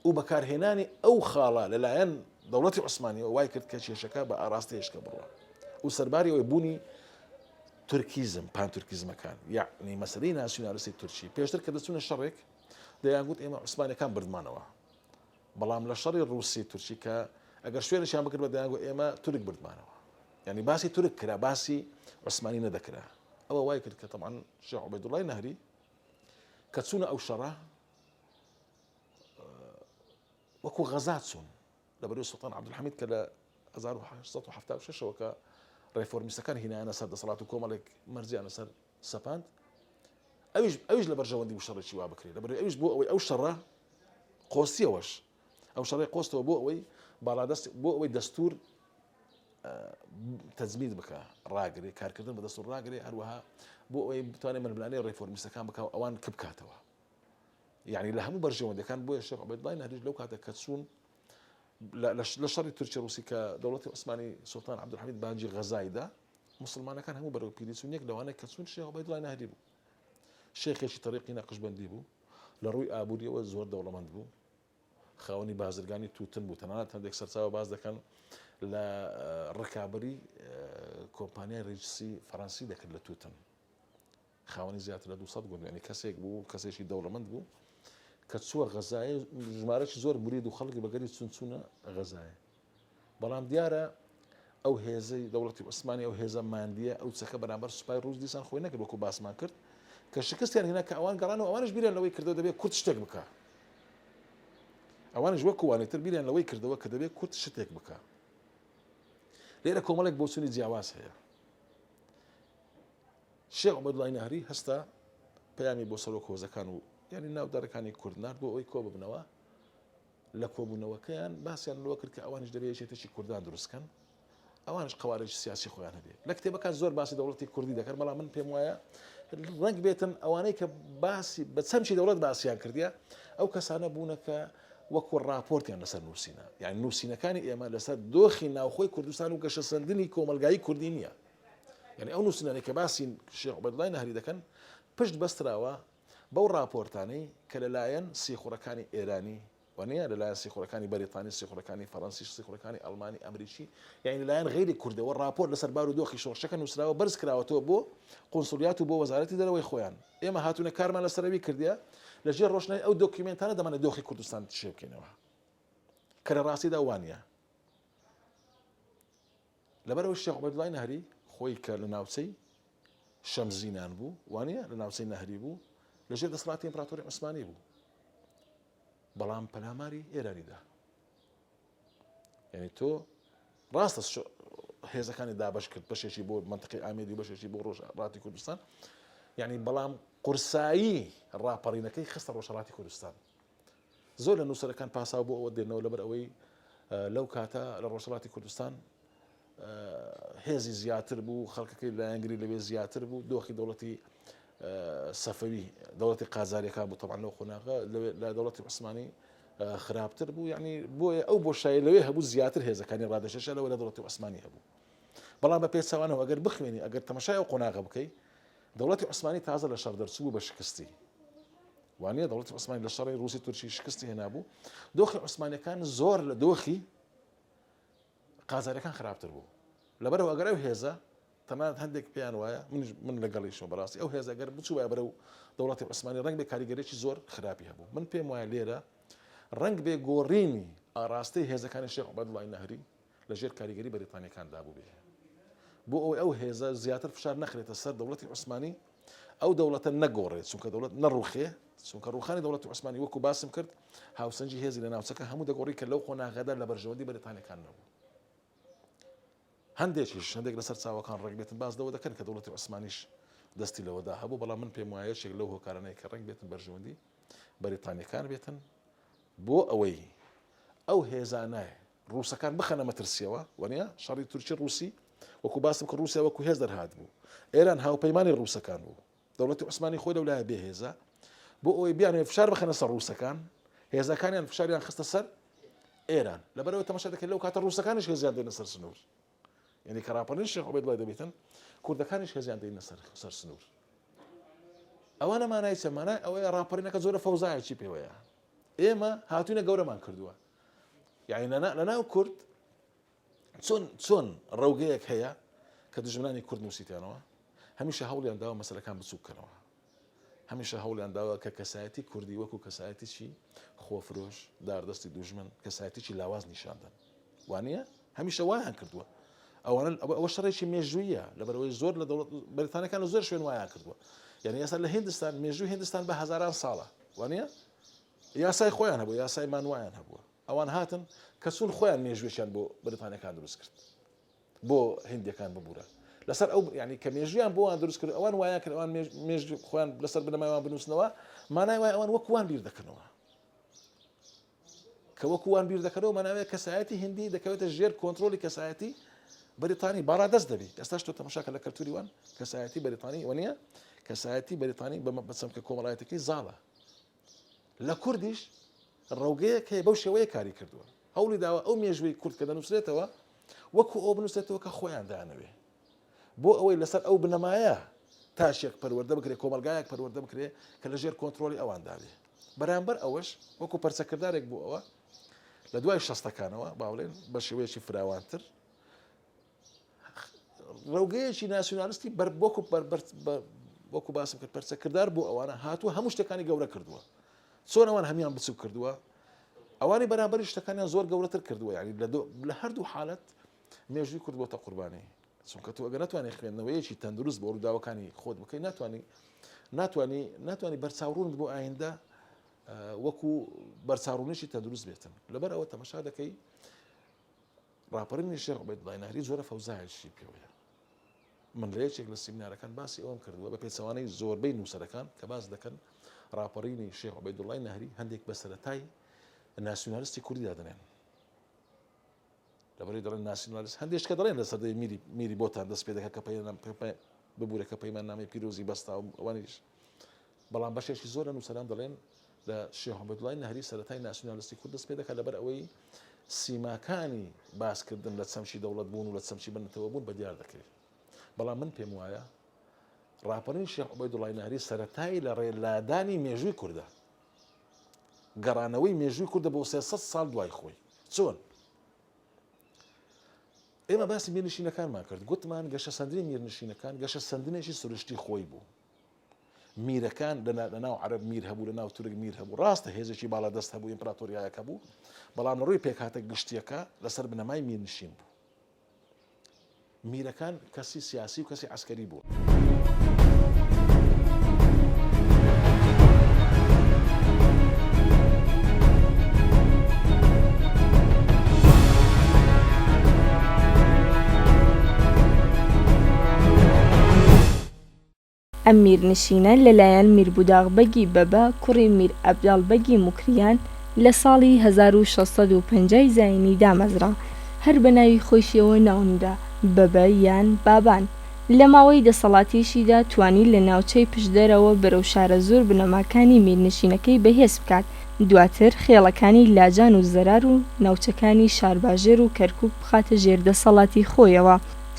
Speaker 3: و بەکارهێنانی ئەو خاڵە لەلایەن دەوڵەتی عوسمانیەوە وای کرد کە کێشەکە بە ئاراستەیەشکە بڕوە و سەرباری ئەوەی بوونی تورکیزم پانتورکیزمەکان یعنی مەسەلەی ناسیۆنالیستی تورکی پێشتر کە دەچوونە شەڕێک دەیانگوت ئێمە عوسمانیەکان بردمانەوە بەڵام لە شەڕی ڕووسی تورکی کە ئەگەر شوێنشیان بکرد بە دەیانگوت ئێمە تورک بردمانەوە یعنی باسی تورک کرا باسی عوسمانی نەدەکرا ئەوە وای کرد کە طبعا شێخ عوبەیدوڵڵای نەهری کە چوونە ئەو شەڕە وەکو غەزا چوون لەبەرەوەی سوڵتان عەبدولحەمید کە لە 1976 کە ڕێفۆرمیستەکان هینایانە سەر دەسەڵات و کۆمەڵێک مەرجیانە سەر سەپاند ئەویش لە بەرژەوەندی و شەڕێکی وا بکرێت لەبەرەوەی ئەویش بۆ ئەوەی ئەو شەڕە قۆستیەوەش ئەو شەڕی قۆستەوە بۆ ئەوەی باڵادەست بۆ ئەوەی دەستور تەجمید بکە ڕاگرێ کارکردن بە دەستور ڕاگرێ هەروەها بۆ ئەوەی بتوانێت مەلملانەی ڕێفۆرمیستەکان بکە ئەوان بکاتەوە یعنی لە هەموو بەرژەوەندەکان بۆیە شێخ عوبەیدوڵڵای نەهریش لەو کاتە کە چوون لە شەڕی تورکی ڕووسی کە دەوڵەتی عوسمانی سوڵتان عەبدولحەمید بانجی غەزایدا مسلمانەکان هەموو بەرەو پیری چوون یەک لەوانەیە کە چوون شێخ عوبەیدوڵڵای نەهری بوو شێخێکی تەریقی نەقشبەندی بوو لە ڕووی ئابووریەوە زۆر دەوڵەمەند بوو خاوەنی بازرگانی تووتن بوو تەنانەت هەندێک سەرچاوە باز دەکەن لە ڕکابەری کۆمپانیای ڕێجسی فەڕەنسی دەکرد لە تووتن خاوەنی زیاتر لە 200 گوند یعنی کەسێک بوو کەسێکی دەوڵەمەند بوو کە چووە غەزایە ژمارەی زۆر مرید و خەڵکی بەگەری چونچوونە غەزایە بەڵام دیارە ئەو هێزەی دەوڵەتی عوسمانی ئەو هێزە ماندیە ئەو چەکە بەرامبەر سوپای ڕووس دیسان خۆی نەکرد وەکو باسمان کرد کە شکستیان هێنا کە ئەوان گەڕانەوە ئەوانش بیریان لەوەی کردەوە دەبێت کورد شتێک بکە ئەوانش وەکووانێت تر بیریان لەوەی کردەوە کە دەبێت کورد شتێک بکە لێرە کۆمەڵێک بۆ چوونی جیاواز هەیە شێخ عوبەیدوڵڵای نەهری هەستا پەیامی بۆ سەرۆک هۆزەکان و یعنی ناودارەکانی کورد نارد بۆ ئەوەی کۆ ببنەوە لە کۆبوونەوەکەیان باسییان لەوە کرد کە ئەوانش دەبێت یەکێتیی کوردان دروستکەن ئەوانش قەوارێکی سیاسی خۆیان هەبێت لە کتێبەکان زۆر باسی دەوڵەتی کوردی دەکەن بەڵام من پێم وایە ڕەنگ بێتن ئەوانەی کە باسی بە چەمچی دەوڵەت باسییان کردیا ئەو کەسانە بوونەکە وەکو ڕاپۆرتیان لەسەر نووسینە یعنی نووسینەکانی ئێمە لەسەر دۆخی ناوخۆی کوردستان و گەشەسەردنی کۆمەلگایی کوردی نییە یعنی ئەو نووسینانەی کە باسی شێخ عوبەیدوڵڵای نەهری دەکەن پشت بەستراوە بەو راپۆرتانەی کە لەلایەن سیخوڕەکانی ئێرانی وانەیە لەلایەن سیخوڕەکانی بەریتانی سیخوڕەکانی فەڕەنسی سیخوڕەکانی ئەڵمانی ئەمریکی یعنی لەلایەن غیری کوردەوە راپۆر لەسەر بار و دۆخی شۆڕشەکە نووسراوە بەرز کراوەتەوە بۆ قۆنسولیات و بۆ وەزارەتی دەرەوەی خۆیان ئێمە هاتوونە کارمان لەسەرەوی کردیە لەژێر ڕۆشنای ئەو دۆکیومنتانە دەمانێت دۆخی کوردستان شێ بکەینەوە کە لە ڕاستیدا وانە لەبەرەوەی شێخ عوبەیدوڵڵای نەهری خۆی کە لە ناوچەی شەمزینان بوو وانە لە ناوچەی نەهری بوو لەژێر دەسەڵاتی ئیمپراتۆری عوسمانی بوو بەڵام پەلاماری ئێرانیدا یعنی تۆ ڕاستە هێزەکانی دابش کرد بەشێکی بۆ منطقی ئامێدی و بەشێکی بۆ ڕۆژهەڵاتی کوردستان یعنی بەڵام قورسایی ڕاپەڕینەکەی خستە ڕۆژهەڵاتی کوردستان زۆر لە نووسەرەکان پاساو بۆ ئەوە دێنەوە لەبەر ئەوەی لەو کاتە لە ڕۆژهەڵاتی کوردستان هێزی زیاتر بوو خەڵکەکەی لایەنگری لەوێ زیاتر بوو دۆخی دەوڵەتی سەفەوی دەوڵەتی قازاریەکە بوو تەبعاً لەو خۆناغا لە دەوڵەتی عوسمانی خراپتر بوو یعنی بۆیە ئەو بۆشایی لەوێ هەبوو زیاتر هێزەکانی ڕادەشێشە لەوە لە دەوڵەتی عوسمانی هەبوو بەڵام بە پێچەوانەوە ئەگەر بخوێنی ئەگەر تەماشای ئەو قۆناغە بکەی دەوڵەتی عوسمانی تازە لە شەڕ دەرچوو بە شکستی وانە دەوڵەتی عوسمانی لە شەڕی رووسی تورکی شکستی هێنابوو دۆخی عوسمانیەکان زۆر لە دۆخی قازاریەکان خراپتر بوو لەبەرەوە ئەگەر ئەو هێزە تەنانەت هەندێک پێیان وایە من لەگەڵیشەوە بەڕاستی ئەو هێزە ئەگەر بچووە بەرەو دەوڵەتی عوسمانی ڕەنگ بێ کاریگەرێکی زۆر خراپی هەبوو من پێم وایە لێرە ڕەنگ بێ گۆڕینی ئاراستەی هێزەکانی شێخ عوبەدوڵڵای نەهری لەژێر کاریگەری بەریتانیەکان دابوو بێ بۆ ئەوەی ئەو هێزە زیاتر فشار نەخرێتە سەر دەوڵەتی عوسمانی ئەو دەوڵەتە نەگۆڕێت چونکە دەوڵەت نەڕوخێ چونکە ڕوخانی دەوڵەتی عوسمانی وەکو باسم کرد هاوسەنجی هێزی لە ناوچەکە هەموو دەگۆڕی کە لەو خۆناغەدا لە بەرژەوەندی بەریتانیەکان نەبوو هەندێک لەسەر چاوەکان ڕێک بێتن باز دەوە دەکەن کە دەوڵەتی عوسمانیش دەستی لەوەدا هەبوو بەڵام من پێم وایە یەکێک لەو هۆکارانەی کە ڕێک بێتن بەرژەوەندی بەریتانیەکان بێتن بۆ ئەوەی ئەو هێزانایە ڕووسەکان بخەنە مەترسیەوە وانە شەڕی تورکی ڕووسی وەکو باسم کە رووسیا وەکو هێز دەرهات بوو ئێران هاوپەیمانی ڕووسەکان بوو دەوڵەتی عوسمانی خۆی لەولایە بێ هێزە بۆ ئەوەی بیانێ فشار بخەنە سەر ڕووسەکان هێزەکانیان فشاریان خستە سەر ئێران لەبەرەوە تەماشا دەکەن لەو کاتە ڕووسەکانیش هێزیان دێنە سەر سنوور یعنی کە ڕاپەڕینی شێخ عوبەیدوڵڵای دەبێتن کوردەکانیش هێزیان دێنە سەر سنوور ئەوانە مانای چە مانای ئەوەیە ڕاپەڕینەکە زۆرە فەوزایەکی پێوەیە ئێمە هاتوونە گەورەمان کردووە یعنی لەناو کورد چۆن ڕەوگەیەک هەیە کە دژمنانی کورد نووسیتیانەوە هەمیشە هەوڵیان داوە مەسەلەکان بچوو بکەنەوە هەمیشە هەوڵیان داوە کە کەسایەتی کوردی وەکو کەسایەتیی خۆفرۆش داردەستی دوژمن کەسایەتیی لاواز نیشاندن وانە هەمیشە وایان کردووە ئەوە شەڕێکی مێژوویە لەبەرەوەی زۆر لە دەوڵەت بەریتانیەکان لە زۆر شوێن وایان کردووە یعنی ئێستا لە هیندستان مێژووی هیندستان بە هەزاران ساڵە وانە یاسای خۆیان هەبوو یاسای مانوایان هەبووە ئەوان هاتن کە چون خۆیان مێژوێکیان بۆ بەریتانیەکان دروست کرد بۆ هندیەکان ببوورە لەسەر ئەو ینی کە مێژویان بۆوان دروست کرد ئەوان وایە کرد ئەوان مێژ خۆیان لەسەر بنەمایوان بنووسنەوە مانای وای ئەوان وەکوان بیر دەکەنەوە کە وەکوان بیر دەکەنەوە ماناوێت کەسایەتی هندی دەکەوێتە ژێر کۆنتترۆلی کەسایەتی بەریتانی بەڕادەست دەبی ئێستاش تۆ تەماشاکە لە کەلتوری وان کەسایەتی بەریتانی وانە کەسایەتی بەریتانی بەچەم کە کۆمەڵایەتەکەی زاڵە لە کوردیش ڕەوگەیەک هەیە بەو شێوەیە کاری کردووە هەوڵی داوە ئەو مێژووی کورد کە دەنووسێتەوە وەکو ئەو بنووسێتەوە کە خۆیان دانەوێ بۆ ئەوەی لەسەر ئەو بنەمایە تاشێک پەروەردە بکرێت کۆمەلگایەک پەروەردە بکرێت کە لە ژێر کۆنتترۆلی ئەوان داوێ بەرامبەر ئەوەش وەکو پەرچەکردارێک بوو ئەوە لە دوای شەستەکانەوە باڵێن بە شێوەیەکی فراوانتر ڕەوگەیەکی ناسیۆنالیستی وەکو باسم کرد پەرچەکردار بۆ ئەوانە هاتووە هەموو شتەکانی گەورە کردووە چۆن ئەوان هەمیان بچوو کردووە ئەوانی بەرامبەری شتەکانیان زۆر گەورەتر کردووە یعنی لە هەردوو حالەت مێژووی کورد بۆتە قوربانی چونکە تۆ ئەگەر ناتوانێت خوێندنەوەیەکی تەندروست بۆ ڕووداوەکانی خۆت بکەی ناتوانانی بەرچاوڕوون بۆ ئایندە وەکو بەرچاوڕوونیشی تەندروست بێتن لەبەر ئەوە تەماشا دەکەی ڕاپەڕینی شێخ عوبەیدوڵڵای نەهری زۆرە فەوزایەکی پێوەیە من لە یەکێک لە سیمینارەکان باسی ئەوم کردووە بە پێچەوانەی زۆربەی نووسەرەکان کە باس دەکەن ڕاپەڕینی شێخ عوبەیدوڵڵای نەهری هەندێک بە سەرەتای ناسیۆنالیستی کوردی دادنێن لەبەرەوەی دەڵێن ناسیۆنالیست هەندێک کە دەڵێن لە سەردەی میری بۆتان دەست پێ دەکات کە ببوورە کە پەیمان نامی پیرۆزی بەستا و ئەوانیش بەڵام بەشێکی زۆر لە نووسەران دەڵێن لە شێخ عوبەیدوڵڵای نەهری سەرەتای ناسیۆنالیستی کورد دەست پێ دەکات لەبەر ئەوەی سیماکانی باسکردن لە چەمشی دەوڵەت بوون و لە چەمشی بنەتەوە بوون بەدیار دەکرێت بەڵام من پێم وایە ڕاپەڕینی شێخ عوبەیدوڵڵای نەهری سەرەتای لە ڕێلادانی مێژووی کوردە گەڕانەوەی مێژووی کوردە بۆ 300 ساڵ دوای خۆی چۆن ئێمە باسی میرنشینەکانمان کرد گوتمان گەشە سەندنی میرنشینەکان گەشە سەندنێکی سروشتی خۆی بوو میرەکان لە ناو عەرەب میر هەبوو لە ناو تورک میر هەبوو ڕاستە هێزێکی باڵادەست هەبوو ئیمپراتۆریایەکە بوو بەڵام لە ڕووی پێکهاتە گشتیەکە لەسەر بنەمای میرنشین بوو میرەکان کەسی سیاسی و کەسی عەسکەری بوو
Speaker 1: ئەم میرنشینە لەلایەن میر بوداغبەگی بەبە کوڕی میر عەبداڵبەگی موکریان لە ساڵی 1650 زاینی دامەزرا، هەر بە ناوی خۆشیەوە ناونرا بەبە یان بابان. لە ماوەی دەسەڵاتیشیدا توانی لە ناوچەی پشدەرەوە بەرەو شارە زۆر بنەماکانی میرنشینەکەی بەهێز بکات. دواتر خێڵەکانی لاجان و زەرار و ناوچەکانی شارباژێر و کەرکووک بخاتە ژێردەسەڵاتی خۆیەوە.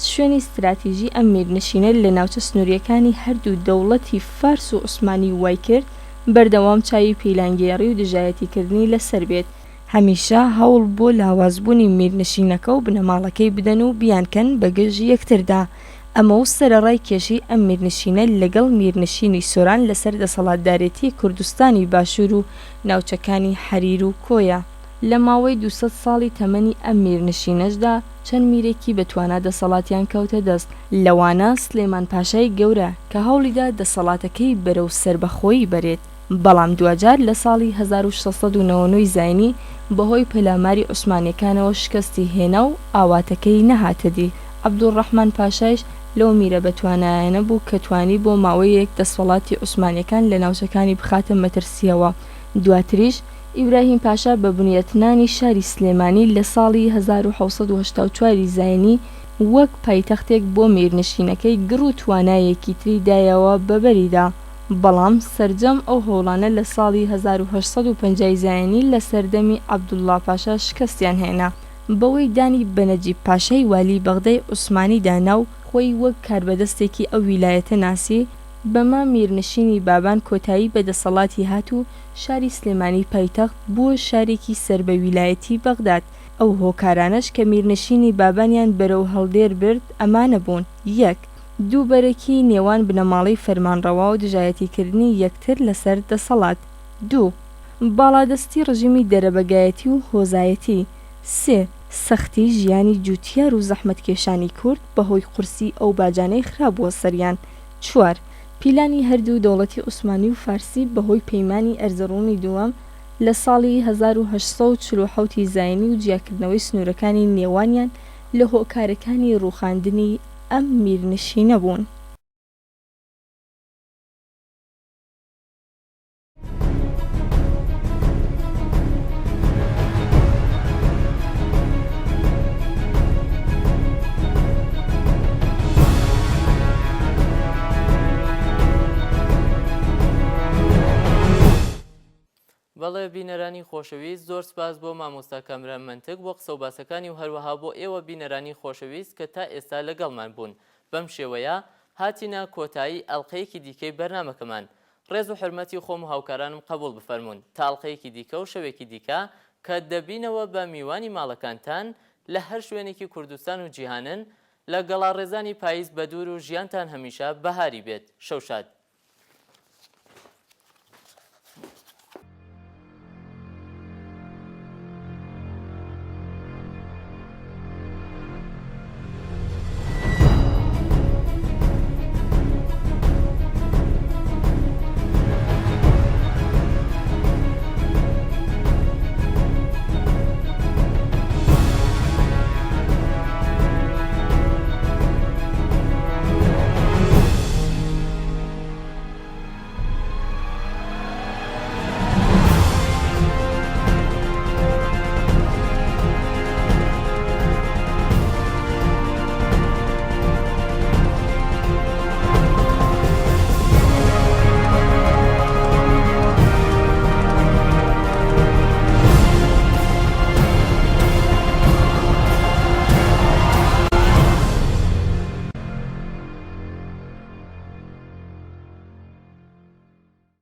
Speaker 1: شوێنی استراتیژی ئەم میرنشینە لە ناوچە سنووریەکانی هەردوو دەوڵەتی فارس و عوسمانی وای کرد بەردەوام چاوی پیلانگێڕی و دژایەتیکردنی لەسەر بێت. هەمیشە هەوڵ بۆ لاوازبوونی میرنشینەکە و بنەماڵەکەی بدەن و بیانکەن بە گەژ یەکتردا. ئەمە و سەرەڕای کێشەی ئەم میرنشینە لەگەڵ میرنشینی سۆران لەسەر دەسەڵاتدارێتی کوردستانی باشوور و ناوچەکانی حەریر و کۆیە. لە ماوەی 200 ساڵی تەمەنی ئەم میرنشینەشدا چەند میرێکی بەتوانا دەسەڵاتیان کەوتە دەست. لەوانە سلێمان پاشای گەورە کە هەوڵیدا دەسەڵاتەکەی بەرەو سربەخۆیی بەرێت، بەڵام دوجار لە ساڵی 1699 زاینی بەهۆی پەلاماری عوسمانیەکانەوە شکستی هێنا و ئاواتەکەی نەهاتە دی. عەبدوڵڕەحمان پاشایش لەو میرە بەتوانایانە بوو کە توانی بۆ ماوەیەک دەسەڵاتی عوسمانیەکان لە ناوچەکانی بخاتە مەترسیەوە. دواتریش ئیبراهیم پاشا بە بنیەتنانی شاری سلێمانی لە ساڵی 1784 زاینی وەک پایتەختێک بۆ میرنشینەکەی گڕ و توانایەکی تری دایەوە بەبەریدا. بەڵام سەرجەم ئەو هەوڵانە لە ساڵی 1850 زاینی لە سەردەمی عەبدوڵڵا پاشا شکستیان هێنا، بەوەی دانی بە نەجیب پاشای والی بەغدای عوسمانی دانا و خۆی وەک کاربەدەستێکی ئەو ویلایەتە ناسی. بەما میرنشینی بابان کۆتایی بە دەسەڵاتی هات و شاری سلێمانی پایتەخت بووە شارێکی سەر بە ویلایەتی بەغداد. ئەو هۆکارانەش کە میرنشینی بابانیان بەرەو هەڵدێر برد ئەمانە بوون: 1. دووبەرەکی نێوان بنەماڵەی فەرمانڕەوا و دژایەتیکردنی یەکتر لەسەر دەسەڵات. 2. باڵادەستی ڕژیمی دەرەبەگایەتی و هۆزایەتی. 3. سەختی ژیانی جوتیار و زەحمەتکێشانی کورد بەهۆی قورسی ئەو باجانەی خراپبووە سەریان. 4. پیلانی هەردوو دەوڵەتی عوسمانی و فارسی بەهۆی پەیمانی ئەرزەڕوونی دووەم لە ساڵی 1847 زاینی و جیاکردنەوەی سنوورەکانی نێوانیان لە هۆکارەکانی ڕووخاندنی ئەم میرنشینە بوون.
Speaker 2: بەڵێ بینەرانی خۆشەویست، زۆر سپاس بۆ مامۆستا کامران منتق بۆ قسە و باسەکانی و هەروەها بۆ ئێوە بینەرانی خۆشەویست کە تا ئێستا لەگەڵمان بوون. بەم شێوەیە هاتینە کۆتایی ئەڵقەیەکی دیکەی بەرنامەکەمان. ڕێز و حرمەتی خۆم و هاوکارانم قبول بفەرمونون تا ئەڵقەیەکی دیکە و شەوێکی دیکە کە دەبینەوە بە میوانی ماڵەکانتان لە هەر شوێنێکی کوردستان و جیهانن، لە گەڵا ڕێزانی پاییز بە دوور و ژیانتان هەمیشە بەهاری بێت. شەو شاد.